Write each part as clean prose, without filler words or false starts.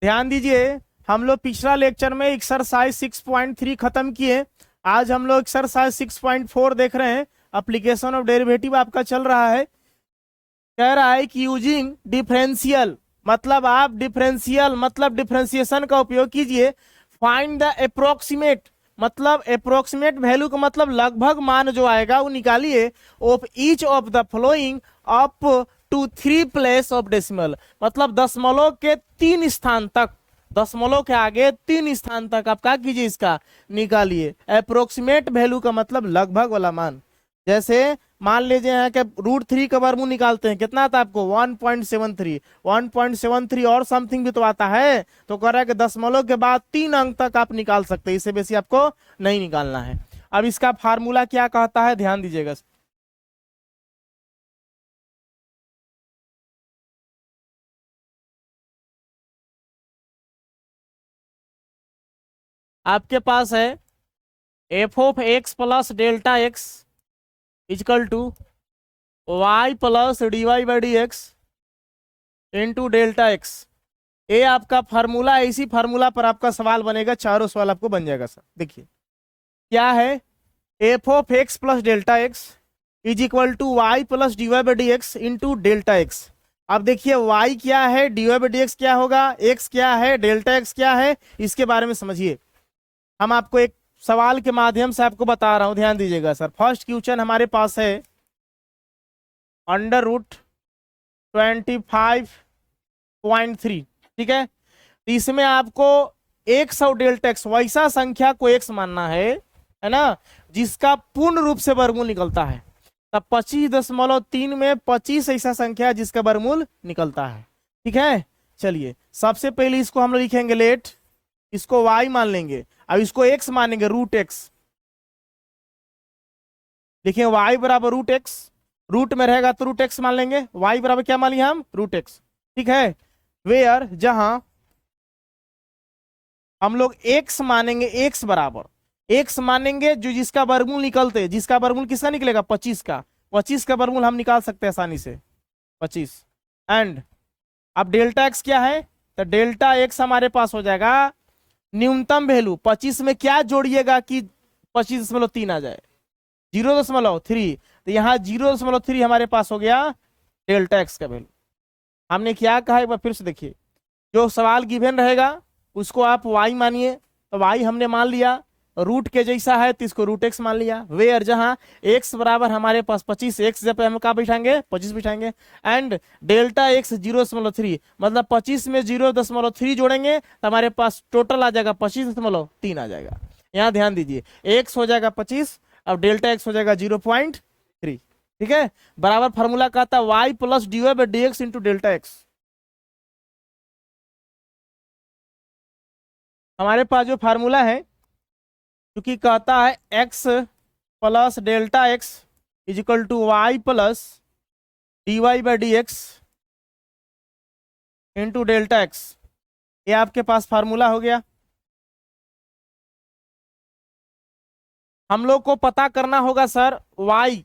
ध्यान दीजिए, हम लोग पिछला लेक्चर में एक्सरसाइज 6.3 खत्म किए। आज हम लोग एक्सरसाइज 6.4 देख रहे हैं। एप्लीकेशन ऑफ डेरिवेटिव आपका चल रहा है। कह रहा है कि यूजिंग डिफरेंशियल, मतलब आप डिफरेंशियल मतलब डिफरेंशिएशन का उपयोग कीजिए। फाइंड द अप्रोक्सीमेट, मतलब अप्रोक्सीमेट वैल्यू का मतलब लगभग मान जो आएगा वो निकालिए। Of each of the following up to 3 place of decimal, मतलब दशमलव के 3 स्थान तक, दशमलव के आगे 3 स्थान तक आप क्या कीजिए, इसका निकालिए। अप्रोक्सीमेट वैल्यू का मतलब लगभग वाला मान। जैसे मान लीजिए यहाँ के √3 का वर्गमूल निकालते हैं, कितना आता है आपको 1.73, 1.73 और समथिंग भी तो आता है। तो कह रहा है कि दशमलव के बाद 3 अंक तक आप निकाल सकते हैं, इससे बेसी आपको नहीं निकालना है। अब इसका फार्मूला क्या कहता है, ध्यान दीजिएगा। आपके पास है f of x plus delta x is equal to Y plus D Y by D x into delta x. ये आपका फार्मूला है। इसी फार्मूला पर आपका सवाल बनेगा, चारों सवाल आपको बन जाएगा सर। देखिए क्या है, f of x plus delta x is equal to Y plus D Y by D x into delta x. अब देखिए y क्या है, d Y by D x क्या होगा, x क्या है, डेल्टा x क्या है, इसके बारे में समझिए। हम आपको एक सवाल के माध्यम से आपको बता रहा हूं, ध्यान दीजिएगा सर। फर्स्ट क्वेश्चन हमारे पास है √25.3, ठीक है। तो इसमें आपको x और डेल्टा एक्स वैसा संख्या को x मानना है ना, जिसका पूर्ण रूप से वर्गमूल निकलता है। तब 25.3 में 25 ऐसा संख्या है जिसका वर्गमूल निकलता है, ठीक है। चलिए सबसे पहले इसको हम लोग लिखेंगे लेट, इसको y मान लेंगे। अब इसको x मानेंगे, √x। देखिए y बराबर √x, रूट में रहेगा तो √x मान लेंगे। y बराबर क्या मान लिया हम, √x, ठीक है। वेयर जहां हम लोग x मानेंगे, x बराबर x मानेंगे जो जिसका वर्गमूल निकलते, जिसका वर्गमूल किसका निकलेगा, 25 का। 25 का वर्गमूल हम निकाल सकते हैं आसानी से, 25। एंड अब डेल्टा x क्या है, तो डेल्टा x हमारे पास हो जाएगा न्यूनतम वैल्यू। 25 में क्या जोड़िएगा कि 25.3 आ जाए, 0.3। तो यहाँ 0.3 हमारे पास हो गया डेल्टा एक्स का वैल्यू। हमने क्या कहा एक बार फिर से देखिए, जो सवाल गिवन रहेगा उसको आप y मानिए। तो y हमने मान लिया, रूट के जैसा है तो इसको √x मान लिया। वेयर जहां x बराबर हमारे पास 25, x जब हम क्या बैठाएंगे, 25 बैठाएंगे। एंड डेल्टा x 0.3, मतलब 25 में 0.3 जोड़ेंगे तो हमारे पास टोटल आ जाएगा 25.3 आ जाएगा। यहाँ ध्यान दीजिए, x हो जाएगा 25, अब डेल्टा x हो जाएगा 0.3, ठीक है। बराबर फॉर्मूला कहता है y plus D Y by D x into delta x. हमारे पास जो फार्मूला है, क्योंकि कहता है x plus delta x is equal to Y plus D Y by D x into delta x, ये आपके पास फार्मूला हो गया। हम लोग को पता करना होगा सर y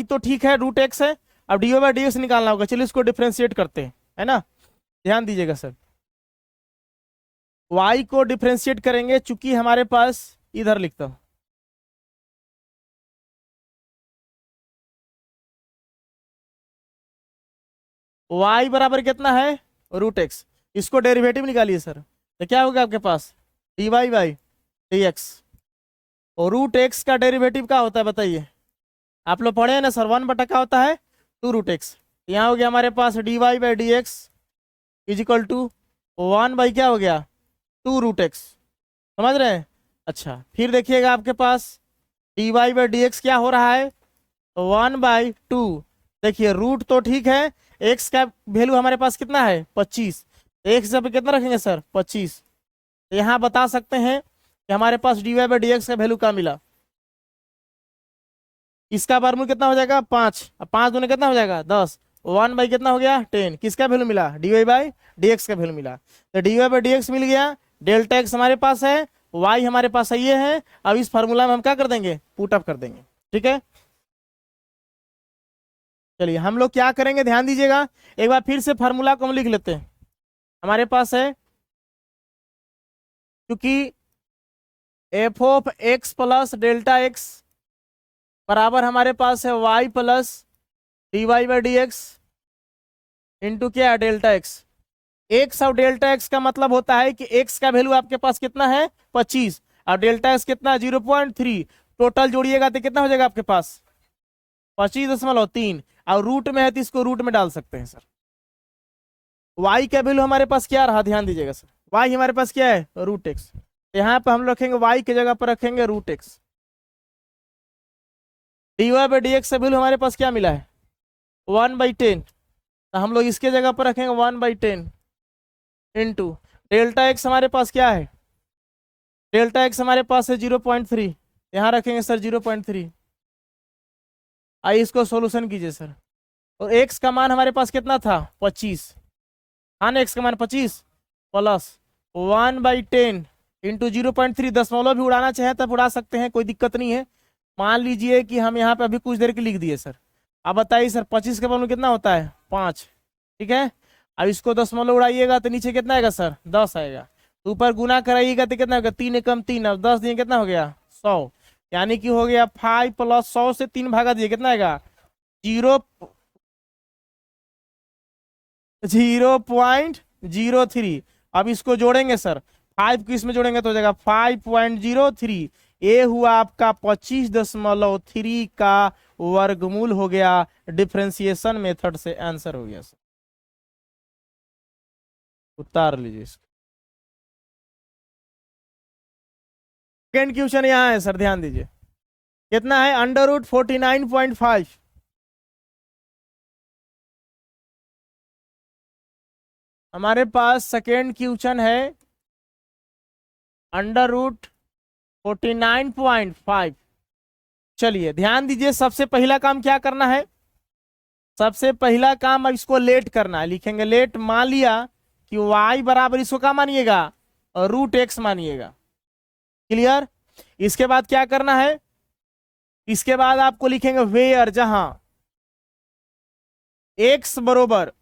तो ठीक है, √x है। अब d Y by D x निकालना होगा। चलिए इसको डिफ्रेंशिएट करते हैं, है ना। ध्यान दीजिएगा सर, y को डिफ्रेंशिएट करेंगे, चूंकि हमारे पास, इधर लिखता हूं, y बराबर कितना है, √x। इसको डेरिवेटिव निकालिए सर, तो क्या होगा आपके पास, dy बाई dx। और √x का डेरिवेटिव क्या होता है बताइए, आप लोग पढ़े हैं ना सर, 1/, क्या होता है 2√x। यहाँ हो गया हमारे पास dy by dx is equal to 1 क्या हो गया, 2√x। समझ रहे हैं। अच्छा फिर देखिएगा आपके पास dy बाई dx क्या हो रहा है, 1/2। देखिए रूट तो ठीक है, x का वैल्यू हमारे पास कितना है 25, x जब कितना रखेंगे सर 25। तो यहाँ बता सकते हैं कि हमारे पास dy बाई dx का वैल्यू क्या मिला। इसका वर्गमूल कितना हो जाएगा 5, अब 5 दूने कितना हो जाएगा 10, 1 कितना हो गया 10। किसका वैल्यू मिला, dy बाई dx का वैल्यू मिला। तो dy बाई dx मिल गया, डेल्टा x हमारे पास है, y हमारे पास ये है। अब इस फार्मूला में हम क्या कर देंगे, पुट अप कर देंगे, ठीक है। चलिए हम लोग क्या करेंगे, ध्यान दीजिएगा, एक बार फिर से फार्मूला को हम लिख लेते हैं। हमारे पास है क्योंकि f of x plus delta x बराबर हमारे पास है y plus D Y by D x into क्या है डेल्टा एक्स। एक्स और डेल्टा एक्स का मतलब होता है कि एक्स का वैल्यू आपके पास कितना है 25 और डेल्टा एक्स कितना 0.3, टोटल जोड़िएगा तो कितना हो जाएगा आपके पास 25.3 और रूट में है तो इसको रूट में डाल सकते हैं सर। y का वैल्यू हमारे पास क्या रहा ध्यान दीजिएगा सर, y हमारे पास क्या है रूट एक्स, यहाँ पे हम रखेंगे y की जगह पर रखेंगे root x. D Y by D x का वैल्यू हमारे पास क्या मिला है 1/10, तो हम लोग इसके जगह पर रखेंगे 1/10 इंटू डेल्टा एक्स हमारे पास क्या है, डेल्टा एक्स हमारे पास है 0.3, यहाँ रखेंगे सर 0.3। आइए इसको सोल्यूशन कीजिए सर। और एक्स का मान हमारे पास कितना था 25, हाँ ना एक्स का मान 25 प्लस 1/10 इंटू 0.3, दशमलव भी उड़ाना चाहे तब उड़ा सकते हैं, कोई दिक्कत नहीं है। मान लीजिए कि हम यहाँ पे अभी कुछ देर के लिख दिए सर। अब बताइए सर 25 का वर्गमूल कितना होता है 5, ठीक है। अब इसको दशमलव उड़ाइएगा तो नीचे कितना आएगा सर 10 आएगा, ऊपर गुना कराइएगा तो कितना होगा 3 एकम 3, अब 10 दिए कितना हो गया 100, यानी कि हो गया 5 प्लस 100 से 3 भागा दिए कितना आएगा 0.03। अब इसको जोड़ेंगे सर 5 को इसमें जोड़ेंगे तो हो जाएगा 5.03, ये हुआ आपका 25.3 का वर्गमूल हो गया। डिफरेंशिएशन मेथड से आंसर हो गया सर, उतार लीजिए इसको। सेकेंड क्वेश्चन यहाँ है सर, ध्यान दीजिए कितना है √49.5। हमारे पास सेकेंड क्वेश्चन है √49.5। चलिए ध्यान दीजिए, सबसे पहला काम क्या करना है, सबसे पहला काम अब इसको लेट करना है, लिखेंगे लेट। मान लिया कि y बराबर इसको क्या मानिएगा √x मानिएगा, क्लियर। इसके बाद क्या करना है, इसके बाद आपको लिखेंगे वेयर, जहां x बरोबर,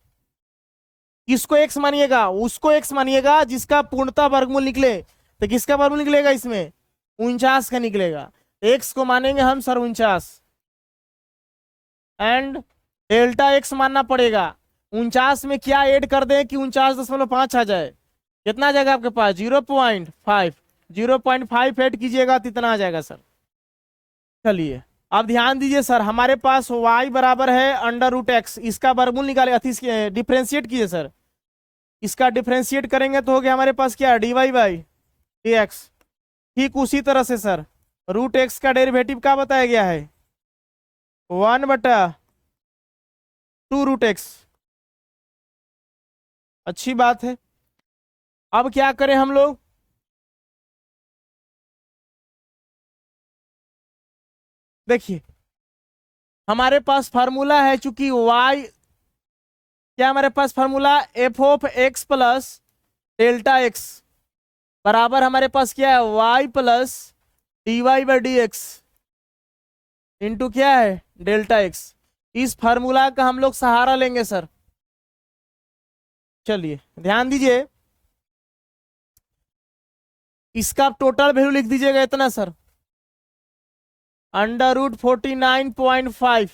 किसको x मानिएगा उसको x मानिएगा जिसका पूर्णतः वर्गमूल निकले, तो किसका वर्गमूल निकलेगा इसमें 49 का निकलेगा, x को मानेंगे हम सर 49 एंड डेल्टा x मानना पड़ेगा। 49 में क्या ऐड कर दें कि 49.5 आ जाए, कितना आ जाएगा आपके पास 0.5 ऐड कीजिएगा तो इतना आ जाएगा सर। चलिए अब ध्यान दीजिए सर, हमारे पास y बराबर है √x, इसका वर्गमूल निकाले, अति डिफ्रेंशिएट कीजिए सर, इसका डिफ्रेंशिएट करेंगे तो हो गया हमारे पास क्या dy बाई dx। ठीक उसी तरह से सर √x का डेरिवेटिव क्या बताया गया है 1/2 √x, अच्छी बात है। अब क्या करें हम लोग, देखिए हमारे पास फार्मूला है, चूंकि y क्या हमारे पास formula F of x plus delta x बराबर हमारे पास क्या है y plus D Y by D x into क्या है डेल्टा एक्स। इस फार्मूला का हम लोग सहारा लेंगे सर। चलिए ध्यान दीजिए, इसका टोटल वैल्यू लिख दीजिएगा इतना sir, √49.5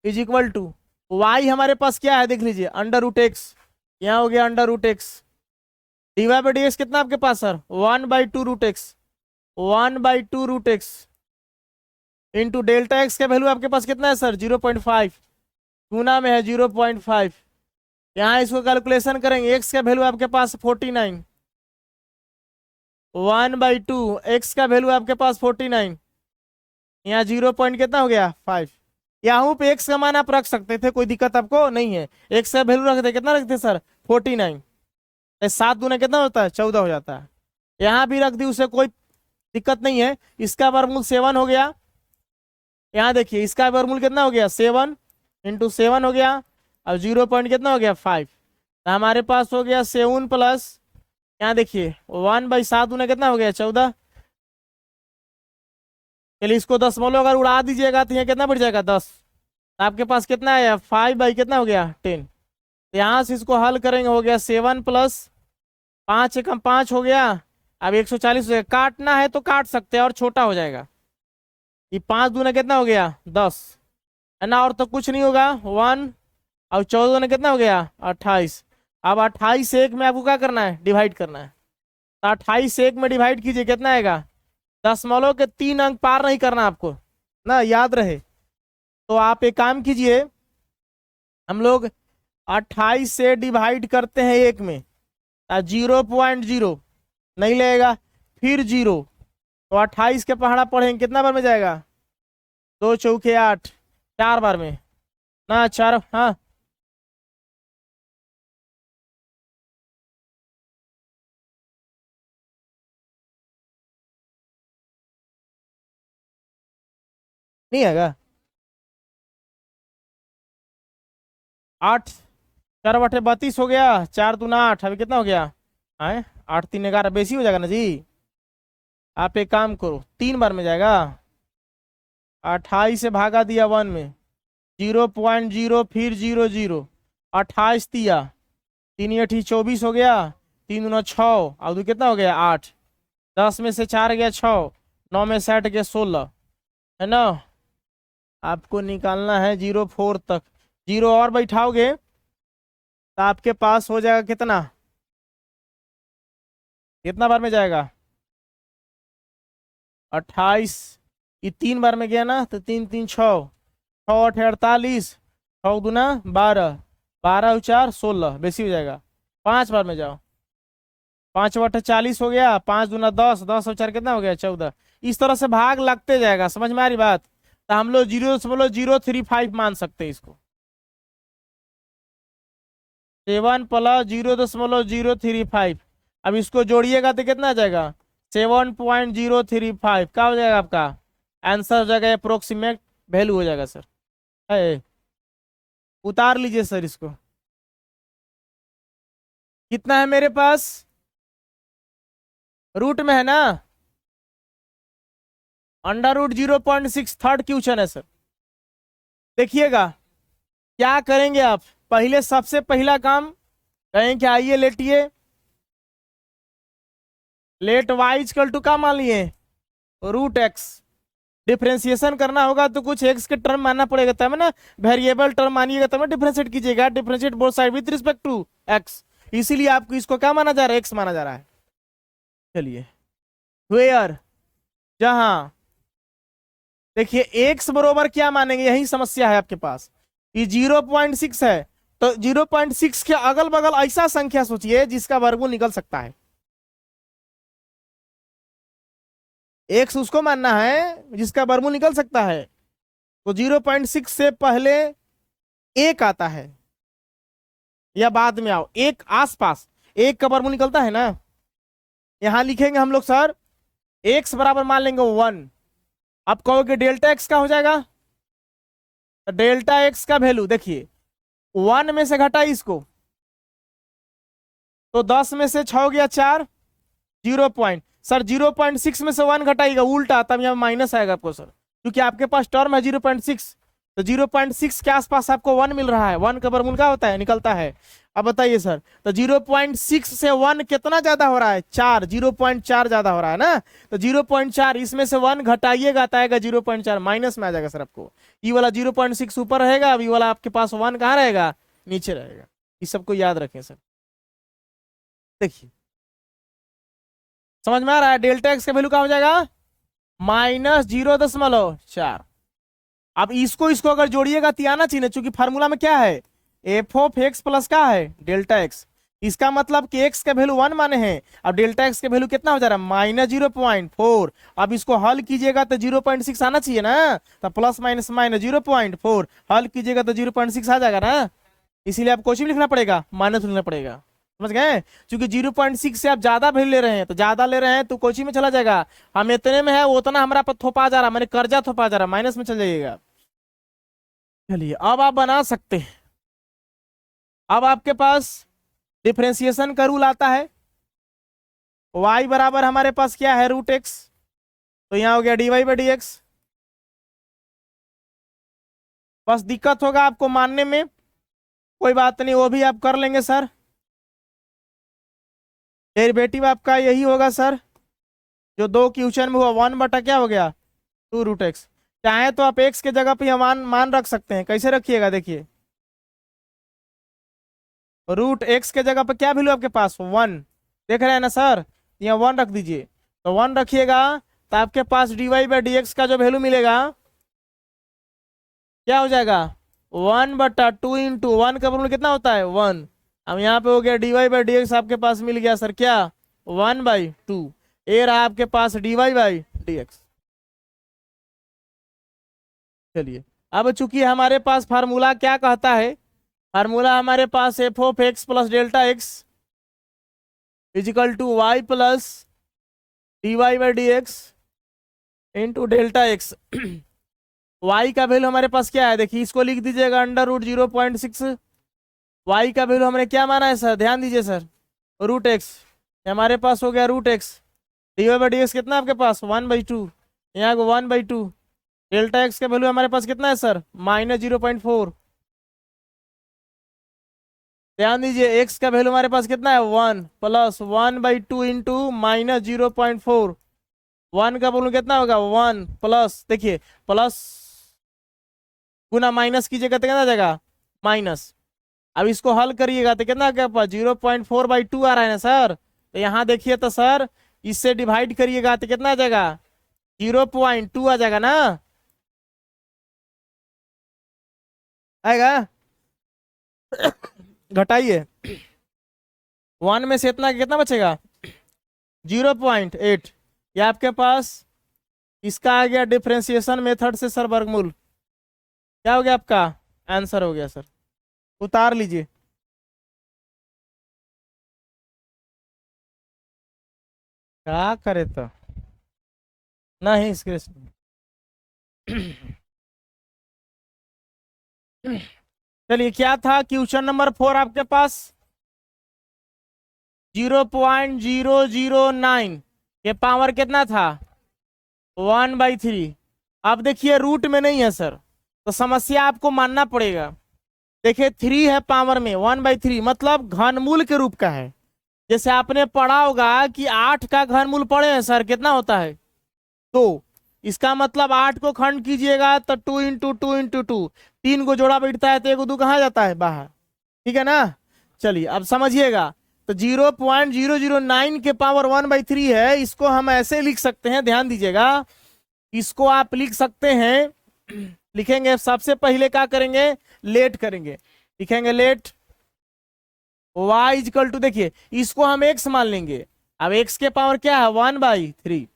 is equal to y हमारे पास क्या है देख लीजिए √x, यहाँ हो गया √x, dy by D x कितना आपके पास sir 1/2 √x into delta x का वैल्यू आपके पास कितना है सर 0.5, गुना में है 0.5, यहाँ इसको कैलकुलेशन करेंगे, x का वैल्यू आपके पास 49, 1/2 x का वैल्यू आपके पास 49, यहाँ 0 पॉइंट कितना हो गया 5, यहाँ पे x का मान आप रख सकते थे, कोई दिक्कत आपको नहीं है, x का वैल्यू रखते कितना रखते सर 49, 7 दूना कितना होता है 14 हो जाता है, यहाँ भी रख दी उसे कोई दिक्कत नहीं है। इसका वर्गमूल 7 हो गया, यहाँ देखिए इसका वर्गमूल कितना हो गया 7 इंटू 7 हो गया, अब 0 पॉइंट कितना हो गया 5, तो हमारे पास हो गया 7 प्लस यहाँ देखिए 1/7 दूना कितना हो गया 14। चलिए इसको दशमलव अगर उड़ा दीजिएगा तो यहाँ कितना बढ़ जाएगा 10, तो आपके पास कितना है 5 कितना हो गया 10, तो यहाँ से इसको हल करेंगे हो गया 7 प्लस 5 एकम 5 हो गया, अब 140 हो जाएगा, काटना है तो काट सकते हैं और छोटा हो जाएगा। ये 5 दूना कितना हो गया 10 है ना, और तो कुछ नहीं होगा 1, और 14 दूना कितना हो गया 28। अब 28 से 1 में आपको क्या करना है, डिवाइड करना है। तो 28 से 1 में डिवाइड कीजिए, कितना आएगा, दशमलव के 3 अंक पार नहीं करना आपको ना, याद रहे। तो आप एक काम कीजिए, हम लोग 28 से डिवाइड करते हैं 1 में, 0.0 नहीं लगेगा, फिर 0, तो 28 के पहाड़ा पढ़ेंगे कितना बार में जाएगा, 2 चौके 8, 4 बार में ना, 4, हाँ नहीं आएगा। 8, 4 बटे 32 हो गया, 4 दूना 8, अभी कितना हो गया आए, 8 3 11, बेसी हो जाएगा ना जी। आप एक काम करो, 3 बार में जाएगा, 28 से भागा दिया 1 में, 0.0 फिर 0 28 दिया, 3 8 24 हो गया, 3 दूना 6, अब तो कितना हो गया 8, 10 में से 4 गया 6, 9 में से 8 गया 16, है ना। आपको निकालना है 0 4 तक, 0 और बैठाओगे तो आपके पास हो जाएगा कितना, कितना बार में जाएगा 28, ये 3 बार में गया ना, तो 3 3 6, 6 8 48, 6 दूना 12, 12 4 16, बेसी हो जाएगा। 5 बार में जाओ, 5 बटे 40 हो गया, 5 दूना 10, 10 और 4 कितना हो गया 14। इस तरह से भाग लगते जाएगा, समझ में आ रही बात। तो हम लोग 0.035 मान सकते हैं इसको, 7 + 0.035। अब इसको जोड़िएगा तो कितना आ जाएगा 7.035, क्या हो जाएगा आपका आंसर, हो जाएगा अप्रोक्सीमेट वैल्यू हो जाएगा सर। है, उतार लीजिए सर इसको, कितना है मेरे पास, रूट में है ना, √0.6 थर्ड क्वेश्चन है सर। देखिएगा क्या करेंगे आप, पहले सबसे पहला काम कहेंगे, आइए लेटिए, लेट y = क्या मान लिए √x, डिफ्रेंसिएशन करना होगा तो कुछ x के टर्म मानना पड़ेगा, तब ना वेरिएबल टर्म मानिएगा तब डिफ्रेंशिएट कीजिएगा, differentiate both side with respect to x, इसीलिए आपको इसको क्या माना जा रहा है, x माना जा रहा है। चलिए वेयर, जहां देखिए x बरोबर क्या मानेंगे, यही समस्या है आपके पास, ये 0.6 है, तो 0.6 के अगल बगल ऐसा संख्या सोचिए जिसका वर्गमूल निकल सकता है, x उसको मानना है जिसका वर्गमूल निकल सकता है, तो 0.6 से पहले 1 आता है या बाद में आओ, एक आसपास 1 का वर्गमूल निकलता है ना, यहां लिखेंगे हम लोग सर x बराबर मान लेंगे 1। अब कहोगे डेल्टा x का हो जाएगा, डेल्टा x का वैल्यू देखिए 1 में से घटा इसको, तो 10 में से 6 गया 4, 0. 0.6 में से 1 घटाइएगा उल्टा, तब यहाँ माइनस आएगा आपको सर, क्योंकि आपके पास टर्म है 0.6, तो 0.6 के आसपास आपको 1 मिल रहा है, 1 का वर्गमूल क्या होता है निकलता है। अब बताइए सर, तो 0.6 से 1 कितना ज्यादा हो रहा है 4, 0.4 ज्यादा हो रहा है ना, तो 0.4 इसमें से 1 घटाइएगा तो आएगा 0.4, माइनस में आ जाएगा सर आपको, ये वाला 0.6 ऊपर रहेगा, अब ये वाला आपके पास 1 कहाँ रहेगा नीचे रहेगा, इस सबको याद रखें सर। देखिए समझ में आ रहा है, डेल्टा एक्स का वैल्यू क्या हो जाएगा -0.4। अब इसको अगर जोड़िएगा तो आना चाहिए, चूंकि फार्मूला में क्या है f(x) प्लस क्या है डेल्टा एक्स, इसका मतलब कि x का वैल्यू 1 माने हैं, अब डेल्टा एक्स का वैल्यू कितना हो जा रहा है -0.4। अब इसको हल कीजिएगा तो 0.6 आना चाहिए ना, तो प्लस माइनस माइनस 0.4 हल कीजिएगा तो 0.6 आ जाएगा ना, इसीलिए आप कुछ भी लिखना पड़ेगा माइनस लिखना पड़ेगा, समझ गए, क्योंकि 0.6 से आप ज्यादा वैल्यू ले रहे हैं, तो ज्यादा ले रहे हैं तो कोची में चला जाएगा, हम इतने में है उतना हमारा पर थोपा जा रहा, मैंने कर्जा थोपा जा रहा, माइनस में चल जाइएगा। चलिए अब आप बना सकते हैं, अब आपके पास डिफरेंशिएशन का रूल आता है, y बराबर हमारे पास क्या है √x, तो यहां हो गया dy/dx, बस दिक्कत होगा आपको मानने में, कोई बात नहीं वो भी आप कर लेंगे सर, डेरिवेटिव आपका यही होगा सर जो 2 क्वेश्चन में हुआ 1 बटा क्या हो गया 2 रूट एक्स। चाहे तो आप एक्स के जगह पे मान रख सकते हैं, कैसे रखिएगा देखिए, रूट एक्स के जगह पे क्या वैल्यू आपके पास 1, देख रहे हैं ना सर, यहाँ 1 रख दीजिए, तो 1 रखिएगा तो आपके पास dy बाई डी एक्स का जो वैल्यू मिलेगा क्या हो जाएगा 1 बटा 2 इंटू 1 का फॉर्मूला कितना होता है 1। अब यहाँ पे हो गया dy बाई डी एक्स आपके पास मिल गया सर क्या 1/2, ये रहा आपके पास dy बाई डी एक्स। चलिए अब चूंकि हमारे पास फार्मूला क्या कहता है, फार्मूला हमारे पास F of x plus delta X equal to Y plus dy by D x into delta X. Y का वैल्यू हमारे पास क्या है देखिए, इसको लिख दीजिएगा अंडर रूट 0.6। वाई का वैल्यू हमने क्या माना है सर, ध्यान दीजिए सर, रूट एक्स, हमारे पास हो गया root x, dy by D x कितना आपके पास 1/2, यहाँ को 1/2, डेल्टा एक्स का वैल्यू हमारे पास कितना है सर -0.4। ध्यान दीजिए एक्स का वैल्यू हमारे पास कितना है 1 प्लस 1/2 इंटू -0.4, 1 का वैल्यू कितना होगा 1 प्लस, देखिए प्लस गुना माइनस कीजिएगा तो कितना आ जाएगा माइनस। अब इसको हल करिएगा तो कितना क्या पास 0.4/2 आ रहा है ना सर, तो यहाँ देखिए तो सर इससे डिवाइड करिएगा तो कितना आ जाएगा 0.2 आ जाएगा ना, आएगा। घटाइए 1 में से इतना कितना बचेगा 0.8, ये आपके पास इसका आ गया डिफरेंशिएशन मेथड से सर वर्गमूल, क्या हो गया आपका आंसर हो गया सर, उतार लीजिए। क्या करे तो नहीं इसके चलिए क्या था क्वेश्चन नंबर 4 आपके पास 0.009 ये पावर कितना था 1/3। अब देखिए रूट में नहीं है सर, तो समस्या आपको मानना पड़ेगा। देखिए 3 है पावर में 1/3 मतलब घनमूल के रूप का है। जैसे आपने पढ़ा होगा कि 8 का घनमूल पढ़े हैं सर, कितना होता है 2, इसका मतलब 8 को खंड कीजिएगा तो 2 इंटू 2 इंटू 2, 3 को जोड़ा बैठता है तो 1 2 कहाँ जाता है बाहर, ठीक है ना। चलिए अब समझिएगा, तो 0.009 के पावर 1/3 है, इसको हम ऐसे लिख सकते हैं, ध्यान दीजिएगा, इसको आप लिख सकते हैं, लिखेंगे सबसे पहले क्या करेंगे लेट करेंगे, लिखेंगे लेट y इक्वल टू, देखिए इसको हम x मान लेंगे। अब x के पावर क्या है 1/3,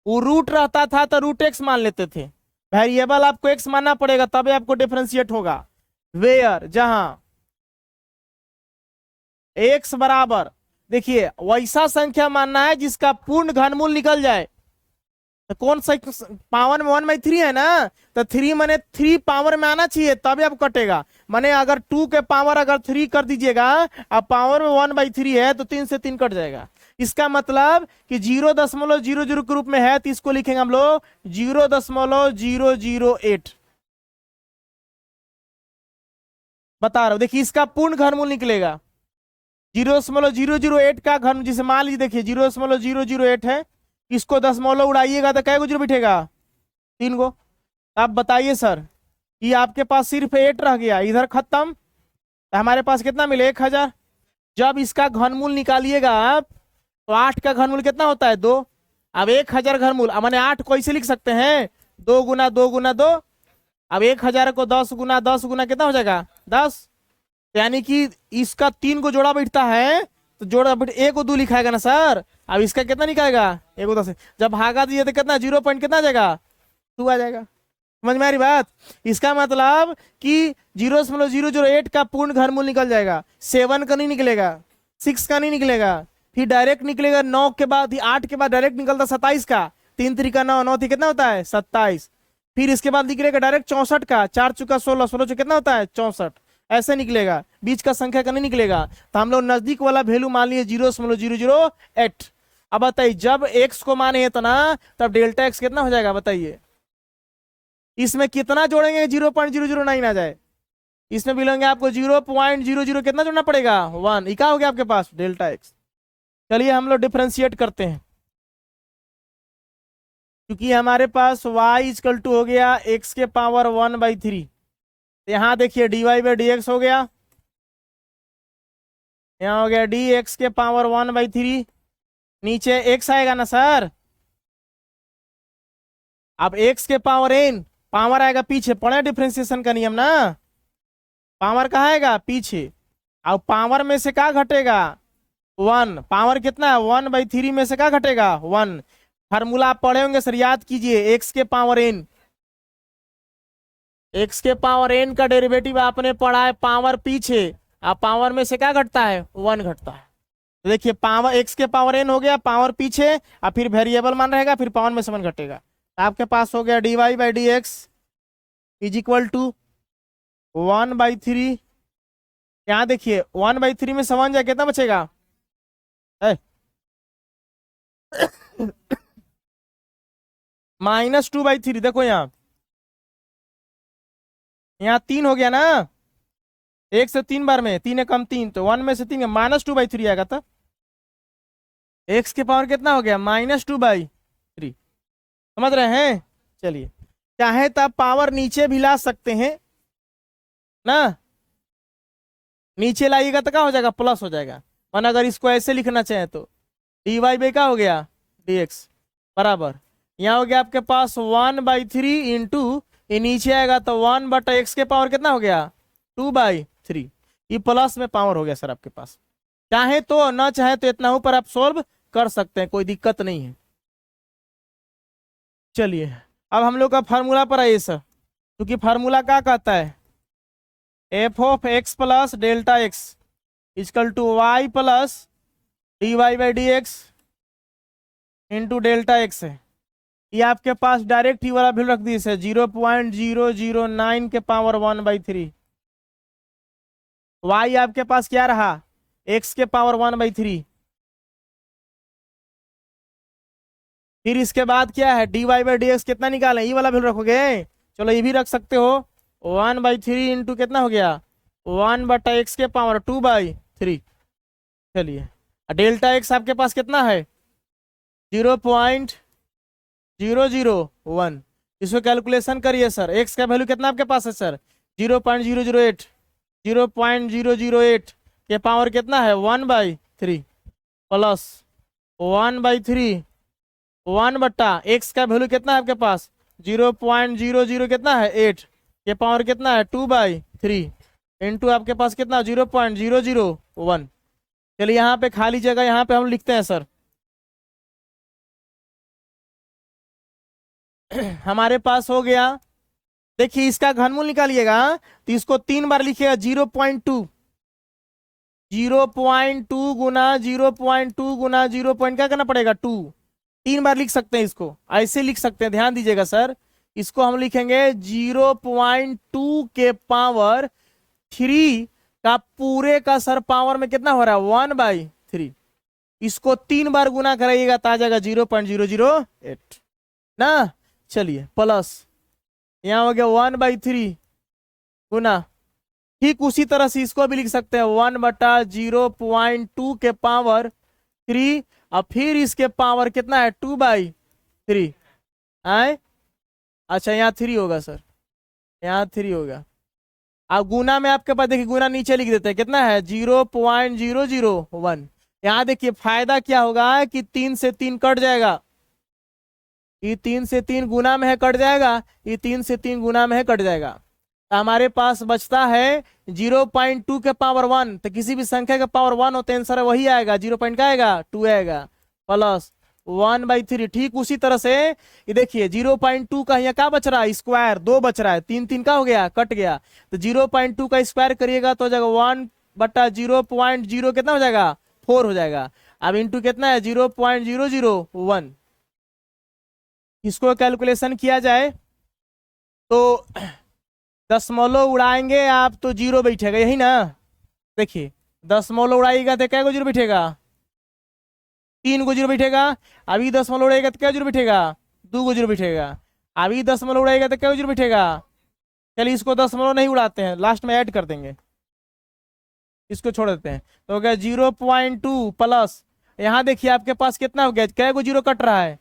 वो रूट रहता था तो रूट एक्स मान लेते थे, वेरिएबल आपको x मानना पड़ेगा तभी आपको डिफरेंशिएट होगा। वेयर जहां x बराबर, देखिए वैसा संख्या मानना है जिसका पूर्ण घनमूल निकल जाए, तो कौन सा पावर में 1/3 है ना, तो 3 माने 3 पावर में आना चाहिए तभी अब कटेगा। माने अगर 2 के पावर अगर 3 कर दीजिएगा, अब पावर में 1/3 है तो 3 से 3 कट जाएगा। इसका मतलब कि 0.00 के रूप में है, तो इसको लिखेंगे हम लोग 0.008। बता रहा हूं, देखिए इसका पूर्ण घनमूल निकलेगा 0.008 का घन, जिसे मान लीजिए देखिए 0.008 है, इसको दशमलव उड़ाइएगा तो कै जीरो बैठेगा 3 गो। आप बताइए सर कि आपके पास सिर्फ 8 रह गया, इधर खत्म, तो हमारे पास कितना मिले 1000। जब इसका घनमूल निकालिएगा आप तो 8 का घनमूल कितना होता है 2। अब 1000 घनमूल मैंने 8 को ऐसे लिख सकते हैं 2 गुना 2 गुना 2। अब 1000 को 10 गुना 10 गुना कितना हो जाएगा 10, यानी कि इसका 3 को जोड़ा बैठता है तो जोड़ा बैठ 1 को 2 लिखाएगा ना सर। अब इसका कितना निकालेगा 1 को 10, जब भागा दीजिए तो कितना 0 पॉइंट कितना आ जाएगा 2 आ जाएगा। समझ में आ रही बात, इसका मतलब कि 0.008 का पूर्ण घनमूल निकल जाएगा, 7 का नहीं निकलेगा, 6 का नहीं निकलेगा, फिर डायरेक्ट निकलेगा 9 के बाद, 8 के बाद डायरेक्ट निकलता 27 का, 3 3 का 9, 9 कितना होता है 27, फिर इसके बाद निकलेगा डायरेक्ट 64 का, 4 चुका 16, 16 कितना होता है 64, ऐसे निकलेगा, बीच का संख्या का नहीं निकलेगा। तो हम लोग नजदीक वाला वैल्यू मान लिए 0.008। अब बताइए जब x को माने इतना तब डेल्टा एक्स कितना हो जाएगा बताइए, इसमें कितना जोड़ेंगे 0.009 आ जाए, इसमें मिलेंगे आपको 0.00 कितना जोड़ना पड़ेगा 1, क्या हो गया आपके पास डेल्टा एक्स। चलिए हम लोग डिफरेंशिएट करते हैं, क्योंकि हमारे पास y इजकल टू हो गया x के पावर 1/3। यहाँ देखिए dy बाई डी एक्स हो गया, यहाँ हो गया dx के पावर 1/3, नीचे x आएगा ना सर। अब x के पावर n, पावर आएगा पीछे, पढ़े डिफ्रेंसिएशन का नियम ना, पावर कहाँ आएगा पीछे। अब पावर में से क्या घटेगा 1, पावर कितना है 1/3 में से क्या घटेगा 1। फार्मूला आप पढ़े होंगे सर, याद कीजिए, x के पावर n, x के पावर n का डेरिवेटिव आपने पढ़ा है पावर पीछे, अब पावर में से क्या घटता है 1 घटता है। तो देखिए पावर x के पावर n हो गया, पावर पीछे, अब फिर वेरिएबल मान रहेगा, फिर पावर में से 1 घटेगा। तो आपके पास हो गया dy by D x is equal to 1/3। यहाँ देखिए 1/3 में 1 जाए कितना बचेगा -2/3। देखो यहाँ 3 हो गया ना, 1 से 3 बार में 3 कम 3, तो 1 में से 3 -2/3 आएगा। तो x के पावर कितना हो गया -2/3, समझ रहे हैं। चलिए, चाहे तो आप पावर नीचे भी ला सकते हैं ना, नीचे लाइएगा तो क्या हो जाएगा प्लस हो जाएगा। और अगर इसको ऐसे लिखना चाहे तो dy बाई क्या हो गया dx बराबर, यहाँ हो गया आपके पास 1/3 इंटू, ये नीचे आएगा तो 1/x के पावर कितना हो गया 2/3, ये प्लस में पावर हो गया सर आपके पास। चाहे तो ना चाहे तो इतना ऊपर आप सोल्व कर सकते हैं, कोई दिक्कत नहीं है। चलिए अब हम लोग का फार्मूला पर आइए सर, क्योंकि फार्मूला क्या कहता है f of x plus delta x is equal to Y plus D Y by D x into delta x है। ये आपके पास डायरेक्ट ही वाला बिल रख दी है 0.009 के पावर 1/3। वाई आपके पास क्या रहा एक्स के पावर 1/3। फिर इसके बाद क्या है d Y by D x कितना निकालें, ये वाला बिल रखोगे, चलो ये भी रख सकते हो 1/3 इंटू कितना हो गया 1/x के पावर 2/3। चलिए डेल्टा एक्स आपके पास कितना है 0.001, इसको कैलकुलेशन करिए सर। एक्स का वैल्यू कितना आपके पास है सर 0.008, 0.008 के पावर कितना है 1/3 प्लस 1/3 1/x का वैल्यू कितना है आपके पास 0.00 कितना है 8 के पावर कितना है 2/3 इंटू आपके पास कितना 0.001। चलिए यहाँ पे खाली जगह यहाँ पे हम लिखते हैं सर हमारे पास हो गया, देखिए इसका घनमूल निकालिएगा तो इसको 3 बार लिखिएगा 0.2 गुना 0.2 गुना 0. क्या करना पड़ेगा 2, 3 बार लिख सकते हैं इसको, ऐसे लिख सकते हैं, ध्यान दीजिएगा सर। इसको हम लिखेंगे 0.2 के पावर 3 का पूरे का सर पावर में कितना हो रहा है 1/3, इसको 3 बार गुना कराइएगा तो आ जाएगा 0.008 ना। चलिए प्लस यहाँ हो गया 1/3 गुना, ठीक उसी तरह से इसको भी लिख सकते हैं 1/0.2 के पावर 3 और फिर इसके पावर कितना है 2/3 आए। अच्छा यहाँ 3 होगा सर, यहाँ 3 होगा। अब गुना में आपके पास देखिए गुना नीचे लिख देते हैं कितना है 0.001। यहाँ देखिए फायदा क्या होगा कि 3 से 3 कट जाएगा, ये 3 से 3 गुना में है कट जाएगा, ये 3 से 3 गुना में है कट जाएगा। तो हमारे पास बचता है 0.2 के पावर 1, तो किसी भी संख्या के पावर 1 होते हैं आंसर वही आएगा, 0. का आएगा 2 आएगा प्लस 1/3। ठीक उसी तरह से ये देखिए 0.2 का यहाँ क्या बच रहा है स्क्वायर 2 बच रहा है, 3 का हो गया कट गया, तो 0.2 का स्क्वायर करिएगा तो हो जाएगा 1/0.0 कितना हो जाएगा 4 हो जाएगा। अब इंटू कितना है 0.001, इसको कैलकुलेशन किया जाए तो दशमलव उड़ाएंगे आप तो 0 बैठेगा, यही ना। देखिए दशमलव उड़ाएगा तो क्या 0 बैठेगा 3 0 बैठेगा। अभी दशमलव उड़ाएगा तो क्या 0 बैठेगा 2 0 बैठेगा। अभी दशमलव उड़ाएगा तो क्या 0 बैठेगा। चलिए इसको दशमलव नहीं उड़ाते हैं, लास्ट में ऐड कर देंगे, इसको छोड़ देते हैं। तो हो गया 0.2 प्लस यहाँ देखिए आपके पास कितना हो गया, क्या 0 कट रहा है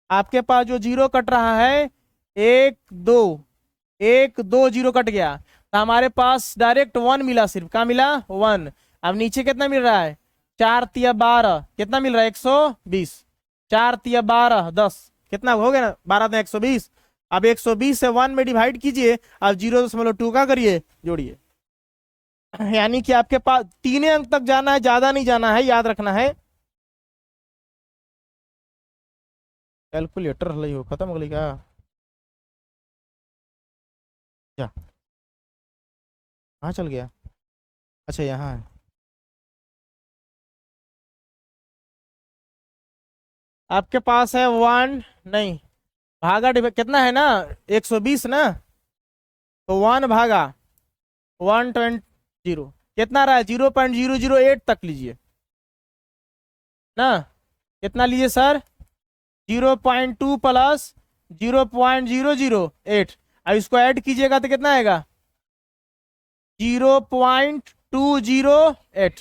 आपके पास जो जीरो कट रहा है, एक दो, एक दो जीरो कट गया, तो हमारे पास डायरेक्ट वन मिला, सिर्फ क्या मिला, वन। अब नीचे कितना मिल रहा है, 4 तिया 12, कितना मिल रहा है, 120। 4 तिया 12 10, कितना हो गया ना, 12 120। अब 120 से 1 में डिवाइड कीजिए, अब 0.2 का करिए, जोड़िए। यानी कि आपके पास 3 अंक तक जाना है, ज्यादा नहीं जाना है, याद रखना है। कैलकुलेटर ले हो खत्म हो गई क्या, क्या कहाँ चल गया, अच्छा यहाँ है। आपके पास है वन, नहीं, भागा कितना है ना, 120 ना, तो 1/120, कितना रहा है, 0.008 तक लीजिए ना, कितना लीजिए सर, 0.2 प्लस 0.008। अब इसको ऐड कीजिएगा तो कितना आएगा, 0.208।